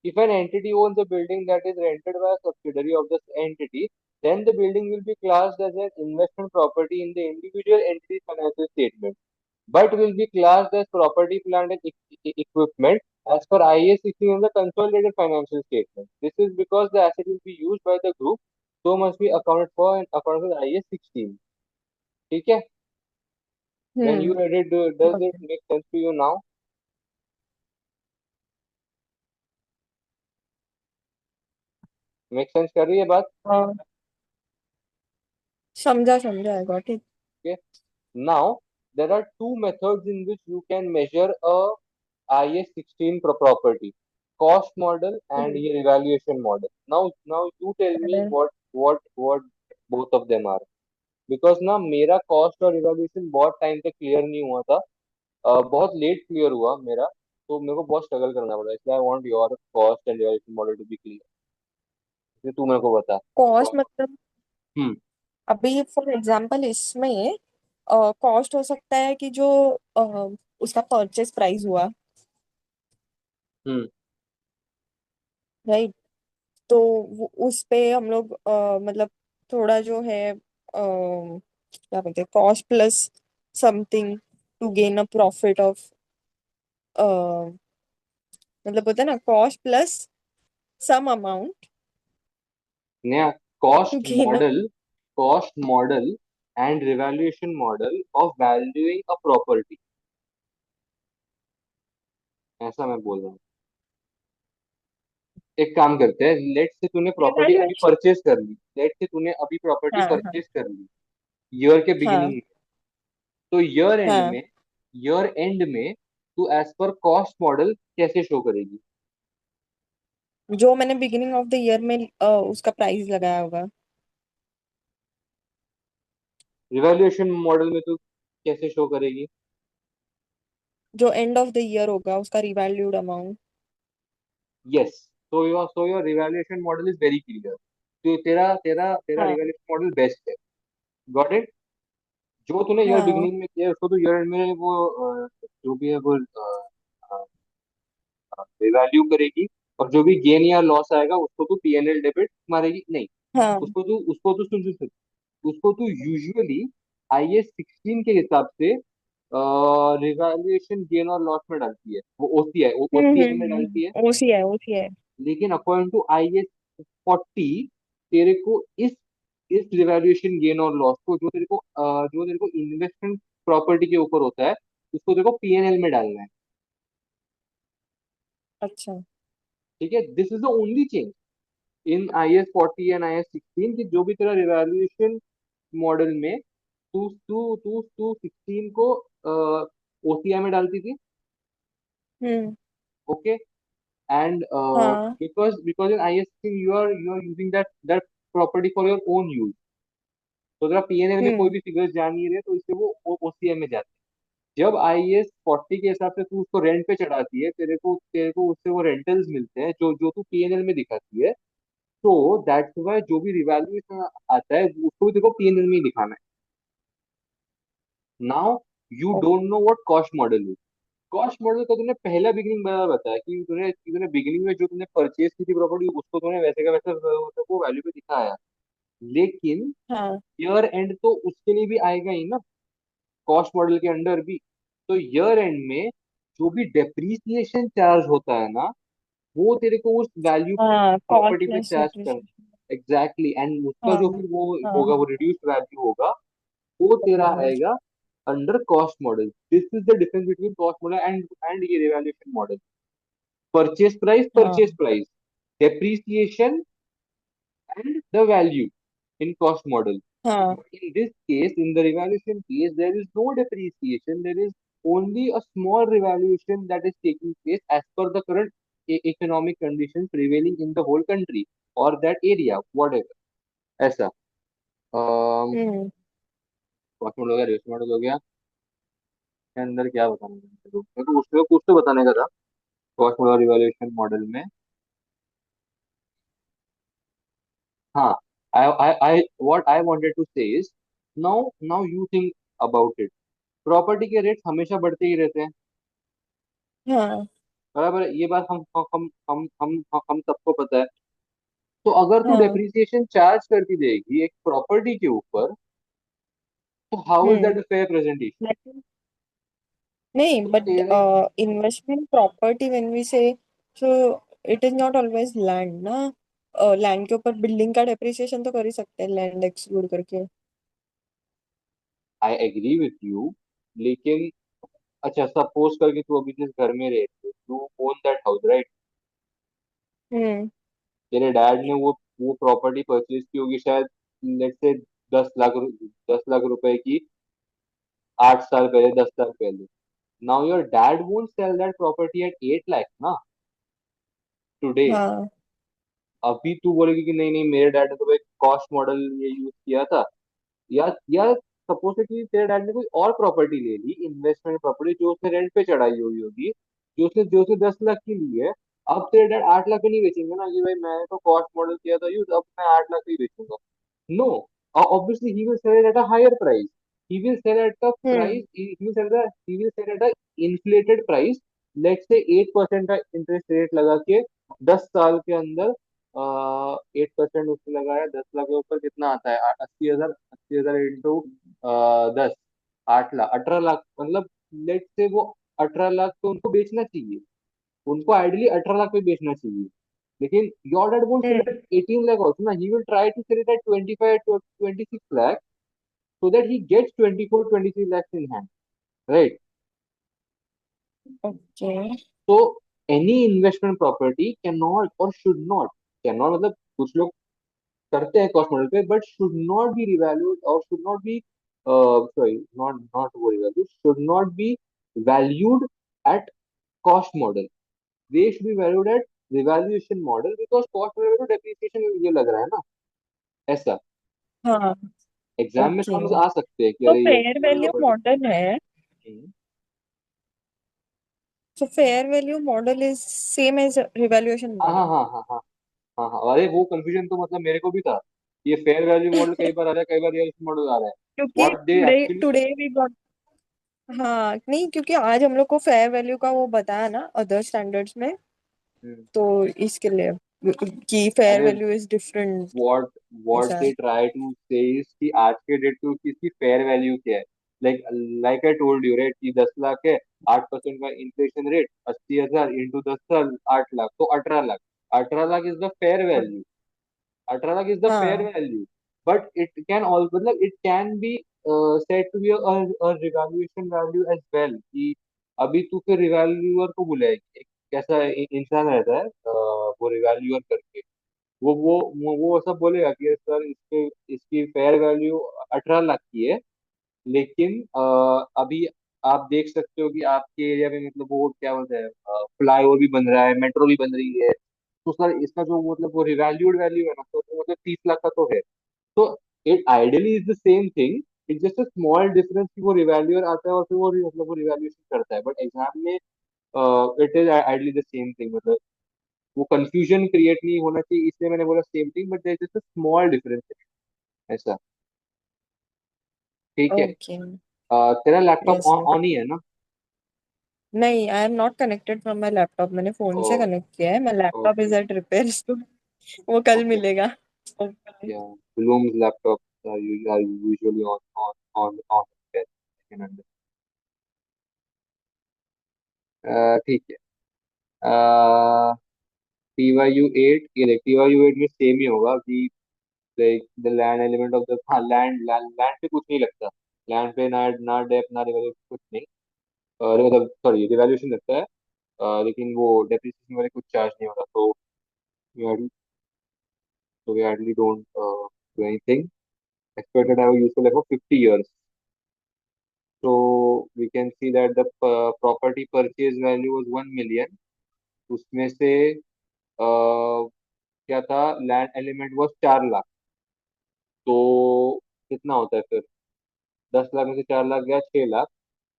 if an entity owns a building that is rented by a subsidiary of this entity, then the building will be classed as an investment property in the individual entity's financial statement, but will be classed as property, plant, and equipment as per IAS 16 in the consolidated financial statement. This is because the asset will be used by the group, so must be accounted for in accordance with IAS 16. ठीक है? When you Hmm. read it, does it make sense to you now? Make sense कर रही है बात? हाँ. समझा समझा है, got it. Okay. Now, there are two methods in which you can measure a IS 16 property: cost model and Hmm. your evaluation model. Now you tell me what both of them are. Because ना मेरा cost और evaluation बहुत time तक clear नहीं हुआ था. बहुत late clear हुआ मेरा, तो मेरे को बहुत स्ट्रगल करना पड़ा, इसलिए I want your cost and evaluation model to be clear. इसलिए तू मेरे को बता. कॉस्ट मतलब हम्म. अभी फॉर एग्जांपल इसमें कॉस्ट हो सकता है कि जो उसका परचेस प्राइस हुआ, हम्म. राइट. तो उस पे हम लोग मतलब थोड़ा जो है क्या बोलते हैं, cost plus something to gain a profit of, मतलब होता है ना, कॉस्ट प्लस सम अमाउंट नया to cost gain a. Model, cost model and revaluation model of valuing a property, ऐसा मैं बोल रहा हूँ. एक काम करते हैं, लेट से तूने प्रॉपर्टी अभी रिवैल्यूएशन. परचेज कर ली, लेट से तूने अभी प्रॉपर्टी हाँ हाँ. परचेज कर ली ईयर के बिगिनिंग हाँ में. तो हाँ. ईयर एंड में तू एज पर कॉस्ट मॉडल कैसे शो करेगी? जो मैंने बिगिनिंग ऑफ द ईयर में उसका प्राइस लगाया होगा. रिवैल्यूएशन मॉडल में तू कैसे शो करेगी? जो एंड ऑफ द ईयर होगा उसका revalued amount. Yes. So your revaluation model is very clear. तो तेरा तेरा तेरा हाँ रिवैल्यूएशन मॉडल बेस्ट है. Got it. जो तूने ईयर हाँ. बिगनिंग में किया उसको तो ईयर एंड में वो जो भी है वो रिवैल्यू करेगी. और जो भी गेन या लॉस आएगा उसको तू P&L डेबिट मारेगी नहीं. हाँ. उसको तू सुन सुन सुन, उसको तू यूजुअली IAS 16 के हिसाब से रिवैल्यूएशन गेन और लॉस में डालती है, वो OCI में डालती है. ओसी है, ओसी है. लेकिन अकॉर्डिंग टू IAS 40 तेरे को इस इस रिवैल्यूएशन गेन और लॉस को जो तेरे को इन्वेस्टमेंट प्रॉपर्टी के ऊपर होता है, उसको तेरे को पीएनएल में डालना है। अच्छा। ठीक है, this is the only change in IS 40 and IS 16, कि जो भी तेरा रिवैल्यूएशन मॉडल में तू तू तू तू 16 को ओसीआई में डालती थी। हम्म। ओके, एंड हाँ। Because in IS 16 you are using that property for your own use, तो तेरा पीएनएल में कोई हम्म। भी फिगर्स जा नहीं रहे, तो इसलिए वो ओसीआई में जाते हैं। जब IS 40 के हिसाब से तू उसको रेंट पे चढ़ाती है, तेरे को उससे वो रेंटल्स मिलते हैं जो जो तू पीएनएल में दिखाती है। तो दैट्स वाई जो भी रिवैल्यूएशन आता है उसको भी देखो पीएनएल में ही दिखाना है। नाउ यू ओ- don't know what cost model is. Cost model का तूने पहला बिगिनिंग बराबर बताया कि तूने बिगिनिंग में जो तूने परचेज की थी प्रॉपर्टी, उसको तूने वैसे का वैसे को वैल्यू पे दिखाया। लेकिन हाँ। ईयर एंड तो उसके लिए भी आएगा ही ना, कॉस्ट मॉडल के अंडर भी। तो ईयर एंड में जो भी डेप्रीसिएशन चार्ज होता है ना, वो तेरे को उस वैल्यू हाँ, प्रॉपर्टी पे कॉस्टलेस चार्ज डेप्रिसिएशन। करना। एग्जैक्टली, एंड उसका हाँ। जो फिर वो हाँ। होगा, वो रिड्यूस्ड वैल्यू होगा, वो तेरा हाँ। आएगा under cost model. This is the difference between cost model and ये रिवैल्यूएशन मॉडल। परचेज हाँ। Price, depreciation and the value in cost model. हाँ। In this case, in the revaluation case, there is no depreciation. There is only a small revaluation that is taking place as per the current economic conditions prevailing in the whole country or that area, whatever. ऐसा हम्म। Cost model हो गया, race model हो गया। के अंदर क्या बताना था कुछ तो बताने का था कॉस्ट मॉडल रिवैल्यूएशन मॉडल में। हाँ, I what I wanted to say is, now you think about it. Property के रेट हमेशा बढ़ते ही रहते हैं, हाँ। बराबर है? ये बात हम सबको पता है। तो अगर तू हाँ। डेप्रिसिएशन चार्ज करती देगी एक प्रॉपर्टी के ऊपर, तो how is that hmm. A fair presentation? लेकिन नहीं, तो बट तेरे इन्वेस्टमेंट प्रॉपर्टी व्हेन वी से, so it is not always land ना। लैंड के ऊपर बिल्डिंग का डेप्रिसिएशन तो कर ही सकते हैं, लैंड एक्सक्लूड करके। आई एग्री विथ यू, लेकिन अच्छा सपोज करके तू अभी जिस घर में रहती है, you own that house, right? Hmm. तेरे डैड ने वो प्रॉपर्टी परचेज की होगी शायद, लेट्स से 10 लाख रुपए की, 8 साल पहले, 10 साल पहले। Now your dad won't sell that property at 8 lakh ना, टुडे। हाँ। अभी तू बोलेगी कि नहीं नहीं, मेरे डैड ने तो भाई कॉस्ट मॉडल ये यूज किया था। या सपोज कि तेरे डैड ने कोई और प्रॉपर्टी ले ली, इन्वेस्टमेंट प्रॉपर्टी, जो उसने रेंट पे चढ़ाई हुई होगी, जो उसने 10 लाख की ली है। अब तेरे डैड 8 लाख में नहीं बेचेंगे ना कि भाई मैंने तो कॉस्ट मॉडल किया था यूज, अब मैं 8 लाख में ही बेचूंगा। No, obviously he will sell it at a higher price. He will sell at a price. Hmm. He will sell at a inflated price. Let's say 8% का इंटरेस्ट रेट लगा के 10 साल के अंदर 8% उसने लगाया, 10 लाख के ऊपर कितना आता है? 80,000, 80,000 इंटू 10, 8 लाख, 18 लाख, मतलब लेट्स से वो 18 लाख तो उनको बेचना चाहिए। उनको आइडियली 18 लाख पे बेचना चाहिए। लेकिन your dad won't sell hmm. at 18 lakh also. Na, he will try to sell it at 25 to 26 lakh, so that he gets 24, 23 lakhs in hand, right? Okay. So any investment property cannot or should not, cannot मतलब कुछ लोग करते हैं cost model पे, but should not be revalued और should not be, sorry, not not वो revalued, should not be valued at cost model. They should be valued at revaluation model, because cost model में depreciation ये लग रहा है ना, ऐसा। हाँ। एग्जाम में ओके। टर्म्स आ सकते हैं कि तो अरे ये फेयर वैल्यू प्रॉपर्टी। मॉडल है। So fair value model is same as revaluation हाँ हाँ model. हाँ हाँ हाँ हाँ हाँ, अरे वो कंफ्यूजन तो मतलब मेरे को भी था। ये फेयर वैल्यू मॉडल कई बार आ रहा है, कई बार रियलिस्टिक मॉडल आ रहा है। क्योंकि what they today actually, today we got. हाँ, नहीं, क्योंकि आज हम लोग को फेयर वैल्यू का वो बताया ना अदर स्टैंडर्ड्स में, तो इसके लिए कि फेयर अरे value is different. What what ऐसा दे है। ट्राई टू से इज कि आज के डेट पे उसकी इसकी फेयर वैल्यू क्या है। Like like I told you, right, कि 10 लाख है, 8% का इन्फ्लेशन रेट, 80,000 इंटू 10 साल, 8 लाख, तो 18 lakh. 18 lakh is the fair value. 18 lakh is the fair हाँ। Value. but it can all मतलब it can be said to be a revaluation value as well कि अभी तू फिर रिवैल्यूअर को बुलाएगी, एक कैसा इंसान रहता है वो रिवैल्यूअर करके, वो सब बोलेगा कि सर इसके इसकी फेयर वैल्यू 18 लाख की है, लेकिन अभी आप देख सकते हो कि आपके एरिया में मतलब वो क्या बोलते हैं, फ्लाईओवर भी बन रहा है, मेट्रो भी बन रही है, तो सर इसका जो मतलब वो रिवैल्यूड वैल्यू है ना, तो वो मतलब 30 लाख का तो है। तो it ideally is the same thing, it's just a small difference कि वो रिवैल्यूअर आता है और फिर वो मतलब वो रिवैल्यूएशन करता है, बट एग्जाम में it is ideally the same thing, मतलब वो कंफ्यूजन क्रिएट नहीं होना चाहिए, इसलिए मैंने बोला same thing, but there is just a small difference, ऐसा। ठीक है। ओके। तेरा लैपटॉप यस। ऑन ही है ना? नहीं, I am not connected from my laptop, मैंने फोन ओ, से कनेक्ट किया है, my laptop okay, is at repair, तो वो कल ओके, मिलेगा hopefully। या Bloom's laptop are usually on repair. I can understand. ठीक है। TYU8, ये देख TYU8 में सेम ही होगा कि like the land element of the, हाँ लैंड लैंड लैंड पे कुछ नहीं लगता, लैंड पे ना ना डेप ना रिवैल्यूएशन कुछ नहीं, मतलब सॉरी रिवैल्यूएशन लगता है, लेकिन वो डेप्रिसिएशन वाले कुछ चार्ज नहीं होता, तो we hardly- so we hardly don't do anything. Expected have a useful life of 50 years. So we can see that the property purchase value was 1 million, उसमें से क्या था, लैंड एलिमेंट was 4 लाख, तो कितना होता है फिर, 10 लाख में से 4 लाख गया, 6 लाख,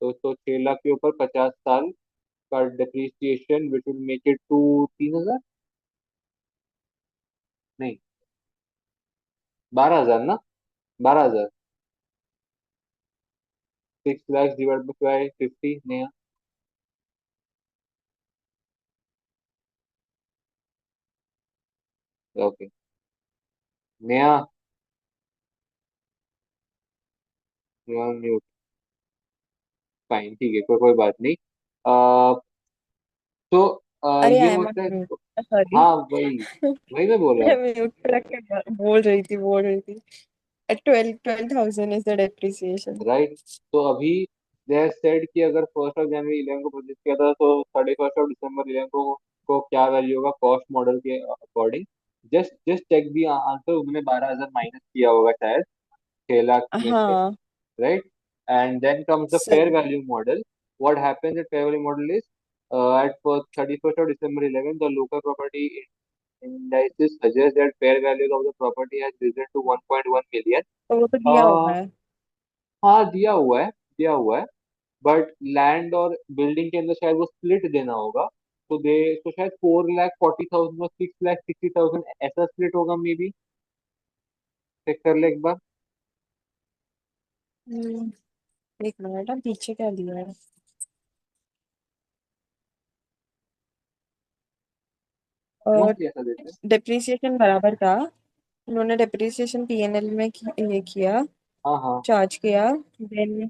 तो 6 लाख के ऊपर 50 साल का depreciation which will make it to 3,000, नहीं 12,000 ना, 12,000, 6 lakhs divided by 50 नया। ओके, नया, न्यू, फाइन, ठीक है, कोई कोई बात नहीं। तो अरे ये आई एम ऑन होता है म्यूट, सॉरी। हाँ वही, वही मैं बोल रहा मैं था। म्यूट पे रख के बोल रही थी 12,000 इज द डेप्रिसिएशन। राइट, तो अभी जैसे सेड कि अगर 1 जनवरी 11 को परचेज किया था, तो 31 दिसंबर 11 को क्या वैल्यू होगा कॉस्ट मॉडल के according, just just check the answer, उन्होंने 12,000 माइनस किया होगा शायद 6 लाख में से, हाँ, right? And then comes the fair सही। value model. What happens at fair value model is, at for 31st of December 11, the local property indices suggest that fair value of the property has risen to 1.1 million. तो वो तो दिया हुआ Uh, है। हाँ दिया हुआ है, बट लैंड और बिल्डिंग के अंदर शायद वो स्प्लिट देना होगा, तो शायद 4,40,000 और 6,60,000 ऐसा स्प्लिट होगा मे बी, चेक कर ले एक बार। हम्म, एक मिनट, अब पीछे क्या दिया है। और मोस्टली ऐसा देते हैं। डिप्रिसिएशन बराबर था, उन्होंने डिप्रिसिएशन पीएनएल में ये किया, हाँ हाँ। चार्ज किया। देन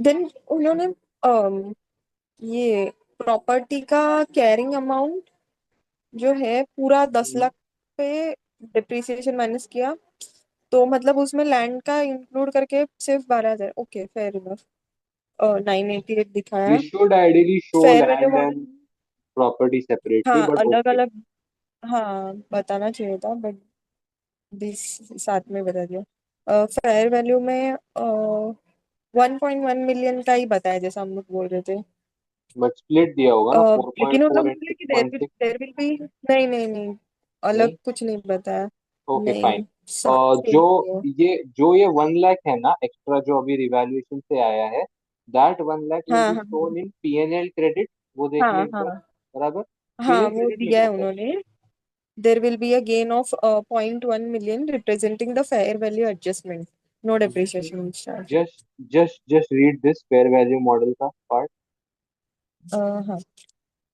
देन उन्होंने ये प्रॉपर्टी का कैरिंग अमाउंट जो है पूरा दस हम्म, लाख पे डिप्रिसिएशन माइनस किया, तो मतलब उसमें लैंड का इंक्लूड करके सिर्फ 12,000। Okay, fair enough. 988 we दिखाया। should ideally show fair value land model. and property separately, हाँ, but अलग okay. अलग। हाँ, बताना चाहिए था बट 20 साथ में बता दिया। फेयर वैल्यू में 1.1 मिलियन का ही बताया, जैसा हम लोग बोल रहे थे। बट स्प्लिट दिया होगा ना, फोर पॉइंट लेकिन उन लोग फोर एंड बोले सिक्स कि point six there will B. नहीं नहीं नहीं, अलग नहीं, कुछ नहीं बताया। Okay fine. नहीं, साथ जो सेम ही है। ये 1 लाख है ना एक्स्ट्रा जो अभी रिवैल्यूएशन से आया है, दैट 1 लाख विल हाँ बी हाँ शोन इन पीएनएल क्रेडिट, वो देख ले हाँ एक बार, हाँ बराबर। हाँ, पीएनएल वो क्रेडिट में क्या दिया है होता है? उन्होंने। There will be a gain of 0.1 million representing the fair value adjustment, no depreciation charge. Just read this fair value model का पार्ट। हाँ।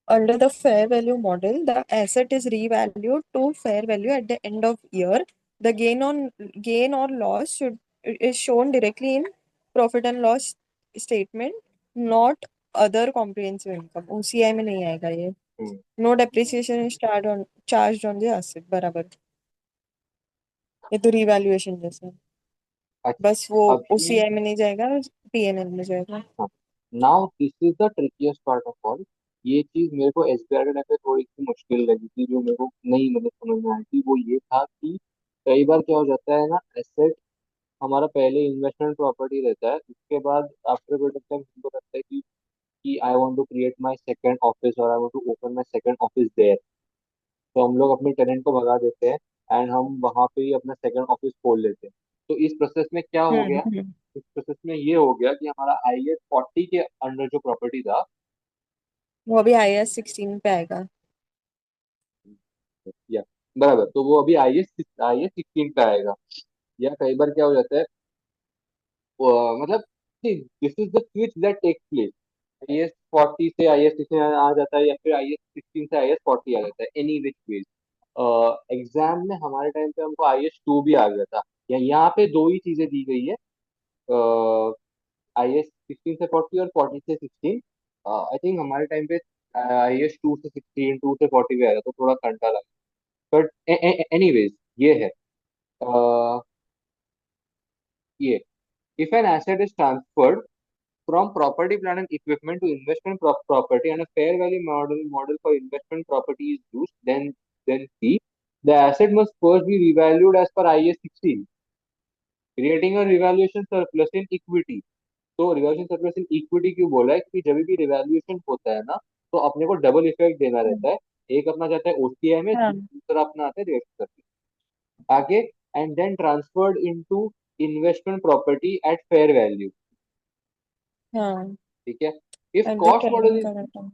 Under the fair value model, the asset is revalued to fair value at the end of year. The gain or loss should is shown directly in profit and loss statement, not other comprehensive income. OCI में नहीं आएगा ये। No depreciation is charged on the asset, बराबर। ये तो revaluation जैसा है। अच्छा। बस वो अभी, ओसीआई में नहीं जाएगा, पीएनएल में जाएगा। हाँ, now this is the trickiest part of all. ये चीज मेरे को एसबीआई के टाइम पे थोड़ी सी मुश्किल लगी थी, जो मेरे को नहीं मतलब समझ में आई थी, वो ये था कि कई बार क्या हो जाता है ना, एसेट हमारा पहले इन्वेस्टमेंट प्रॉपर्टी रहता है, उसके बाद आफ्टर बिट ऑफ टाइम हमको लगता है कि I want to create my second office और I want to open my second office there. तो हम लोग अपने टेनेंट को भगा देते हैं एंड हम वहां पे ही अपना सेकंड ऑफिस खोल लेते हैं। तो इस प्रोसेस में क्या हो गया, हम्म। इस प्रोसेस में ये हो गया कि हमारा IAS 40 के अंडर जो प्रॉपर्टी था, वो अभी IAS 16 पे आएगा। या बराबर, तो वो अभी IAS 16 पे आएगा। या कई बार क्या हो जाता है, मतलब this is the switch that takes place. IAS 40 से IAS 16 आ जाता है, या फिर IAS 16 से IAS 40 आ जाता है, एनी विच वेज। एग्जाम में हमारे टाइम पे हमको IAS 2 भी आ गया था। या यहाँ पे दो ही चीजें दी गई है, IAS 16 से 40 और 40 से 16। आई थिंक हमारे टाइम पे IAS 2 से 16, 2 से 40 भी आया, तो थोड़ा घंटा लगा। बट एनीवेज, ये है, अ, ये, if an asset is transferred from property, plant and equipment to investment property and a fair value model for investment property is used, then C, the asset must first be revalued as per IAS 16, creating a revaluation surplus in equity. तो revaluation surplus in equity क्यों बोला है, कि जब भी revaluation होता है ना, तो अपने को डबल इफेक्ट देना रहता है। एक अपना जाता है OCI में, हाँ दूसरा अपना आता है रिवर्स करके आगे, and then transferred into investment property at fair value. हाँ। ठीक है। If and cost model trading is, का रहता है।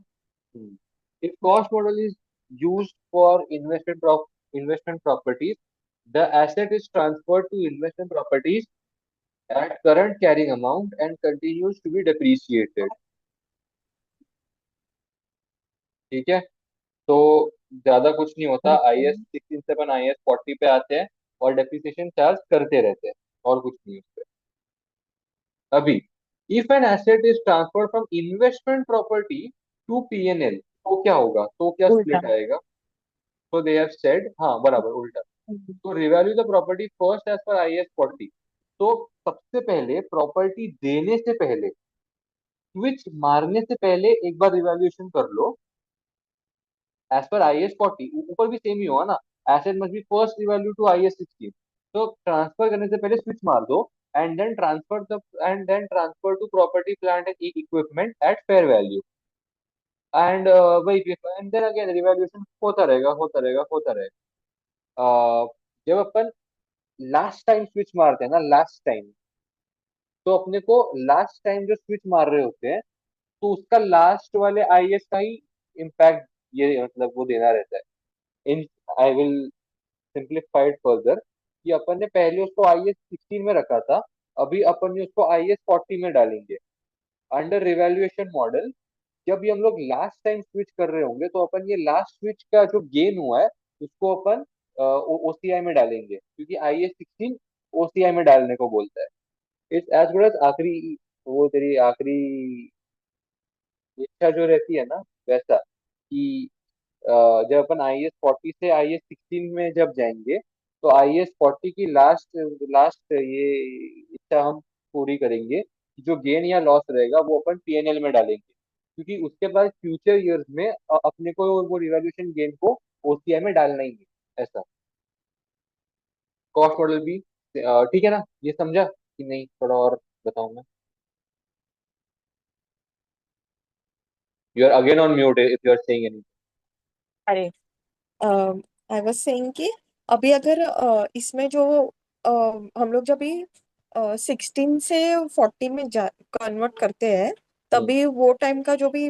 if cost model is used for investment properties, the asset is transferred to investment properties at current carrying amount and continues to be depreciated. ठीक है। तो ज्यादा कुछ नहीं होता, ओके। IAS 16 से अपन IAS 40 पे आते हैं और डेप्रिसिएशन चार्ज करते रहते हैं, और कुछ नहीं उसपे। अभी, if an asset is transferred from investment property to PNL, तो क्या होगा, तो क्या उल्टा। स्प्लिट आएगा। तो दे हैव सेड, हाँ बराबर उल्टा। तो revalue the property first as पर IAS 40। तो सबसे पहले प्रॉपर्टी देने से पहले, स्विच मारने से पहले एक बार रिवैल्यूएशन कर लो एज पर IAS 40। ऊपर भी सेम ही हुआ ना, asset must be first revalue to IAS 16। तो ट्रांसफर करने से पहले स्विच मार दो, and then transfer to property plant and equipment at fair value, and वही, एंड देन अगेन रिवैल्यूएशन होता रहेगा, होता रहेगा, होता रहेगा। जब अपन लास्ट टाइम स्विच मारते हैं ना, लास्ट टाइम, तो अपने को लास्ट टाइम जो स्विच मार रहे होते हैं, तो उसका लास्ट वाले IAS का ही इम्पैक्ट, ये मतलब वो देना रहता है। इन, आई विल सिंप्लीफाइड फर्दर, कि अपन ने पहले उसको IAS 16 में रखा था, अभी अपन ने उसको IAS 40 में डालेंगे अंडर रिवैल्यूएशन मॉडल। जब भी हम लोग लास्ट टाइम स्विच कर रहे होंगे, तो अपन ये लास्ट स्विच का जो गेन हुआ है, उसको अपन OCI में डालेंगे, क्योंकि IAS 16 OCI में डालने को बोलता है। इट्स एज गुड एज आखिरी, वो तेरी आखिरी इच्छा जो रहती है ना, वैसा कि अ, जब अपन IAS 40 से IAS 16 में जब जाएंगे, तो IAS 40 की लास्ट लास्ट ये इच्छा हम पूरी करेंगे, कि जो गेन या लॉस रहेगा वो अपन PNL में डालेंगे, क्योंकि उसके बाद फ्यूचर ईयर्स में अपने को वो रिवॉल्यूशन गेन को OCI में डालना ही है, ऐसा। कॉस्ट मॉडल भी ठीक है ना, ये समझा कि नहीं, थोड़ा और बताऊं मैं। You are again on mute if you are saying any. अरे, आई वाज सेइंग कि अभी अगर इसमें जो अ, हम लोग जब भी 16 से 40 में जा कन्वर्ट करते हैं, हम्म। तभी वो टाइम का जो भी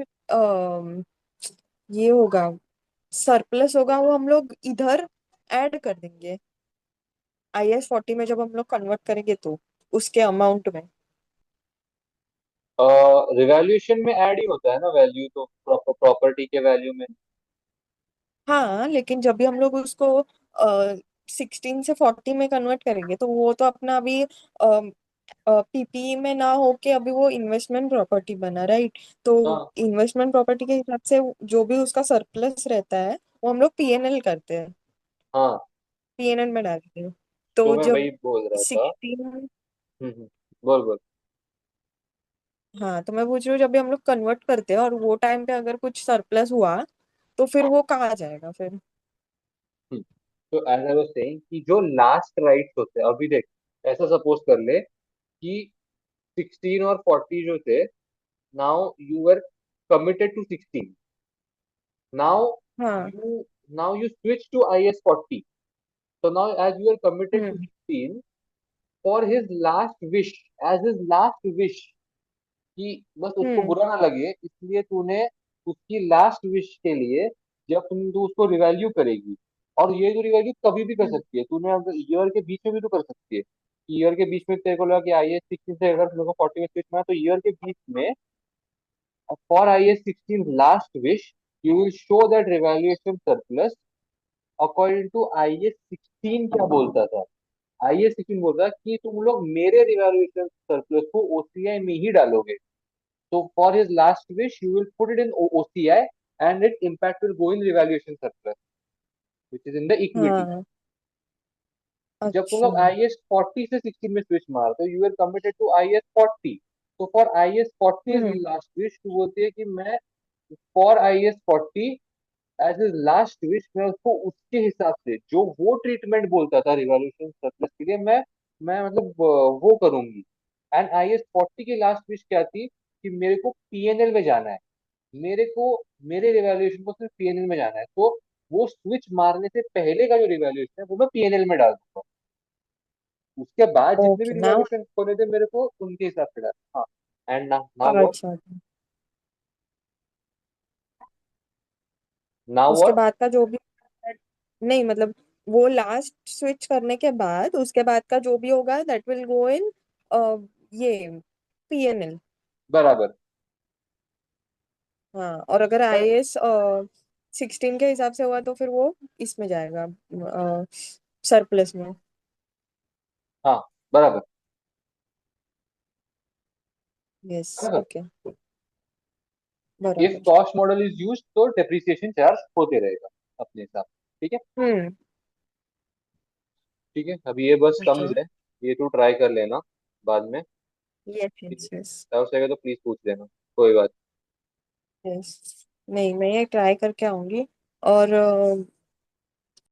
ये होगा, सरप्लस होगा, वो हम लोग इधर ऐड कर देंगे। IAS 40 में जब हम लोग कन्वर्ट करेंगे तो उसके अमाउंट में। रिवैल्यूएशन में ऐड ही होता है ना वैल्यू, तो प्रॉपर्टी के वैल्यू में। हाँ, लेकिन जब भी हम लोग उसको 16 से 40 में कन्वर्ट करेंगे, तो वो तो अपना अभी पीपी में ना होके अभी वो इन्वेस्टमेंट प्रॉपर्टी बना, राइट? तो हाँ, इन्वेस्टमेंट प्रॉपर्टी के हिसाब से जो भी उसका सरप्लस रहता है, वो हम लोग पीएनएल करते हैं, हाँ, पीएनएल में डालते हैं। तो तो मैं जब वही बोल रहा था। 16, हम्म। बोल बोल। हाँ तो मैं पूछ रही हूँ जब भी हम लोग कन्वर्ट करते हैं और वो टाइम पे अगर कुछ सरप्लस हुआ तो फिर वो कहाँ जाएगा फिर? हम्म, तो एज आई वाज सेइंग कि जो लास्ट राइट्स होते हैं, अभी देख, ऐसा सपोज कर ले कि 16 और 40 जो थे, now you were committed to 16, now हाँ। You now you switch to IS 40, so now as you are committed to hmm 16, for his last wish, as his last wish, कि बस उसको हम्म बुरा ना लगे इसलिए तूने उसकी लास्ट विश के लिए, जब तू उसको रिवैल्यू करेगी, और ये जो रिवैल्यू कभी भी कर हम्म सकती है, तूने अगर ईयर के बीच में भी तो कर सकती है। ईयर के बीच में तेरे को लगा कि IS 16 से अगर तेरे को 40 में स्विच मारा, तो ईयर के बीच में for IS 16 last wish you will show that revaluation surplus according to IS 16। क्या बोलता था? IS 16 बोल रहा कि तुम लोग मेरे रिवैल्यूएशन सरप्लस को OCI में ही डालोगे। So for his last wish, you will put it in OCI, and its impact will go in revaluation surplus, which is in the equity. हाँ। जब तुम अच्छा। लोग IS 40 से 16 में स्विच मारते हो, you are committed to IS 40। तो for IS 40 is hmm last wish, तू बोलती है कि मैं for IS 40 as is last wish, मैं उसको उसके हिसाब से जो वो ट्रीटमेंट बोलता था रिवॉल्यूशन सरप्लस के लिए, मैं मतलब वो करूंगी। एंड IS 40 की लास्ट विश क्या थी? कि मेरे को PNL में जाना है, मेरे को मेरे रिवैल्यूएशन को सिर्फ PNL में जाना है, तो वो स्विच मारने से पहले का जो रिवैल्यूएशन है वो मैं PNL में डाल दूंगा। उसके बाद जितने भी ओके नाउ। रिवॉल्यूशन होने थे मेरे को उनके हिसाब से डालना। हाँ। And now what? अच्छा। नाउ उसके व्हाट? बाद का जो भी, नहीं मतलब वो लास्ट स्विच करने के बाद उसके बाद का जो भी होगा दैट विल गो इन ये पीएनएल। बराबर। हाँ और अगर पर आईएएस 16 के हिसाब से हुआ तो फिर वो इसमें जाएगा सरप्लस में। हाँ, बराबर। यस। बराबर। ओके। इफ बराबर। कॉस्ट मॉडल इज यूज तो डेप्रिसिएशन चार्ज होते रहेगा अपने हिसाब से। ठीक है। हम्म। ठीक है, अभी ये बस ओके। सम्स है, ये तू ट्राई कर लेना बाद में। यस ठीक है, यस यस। डाउट रहेगा तो प्लीज पूछ लेना, कोई बात। यस। नहीं मैं ये ट्राई करके आऊंगी। और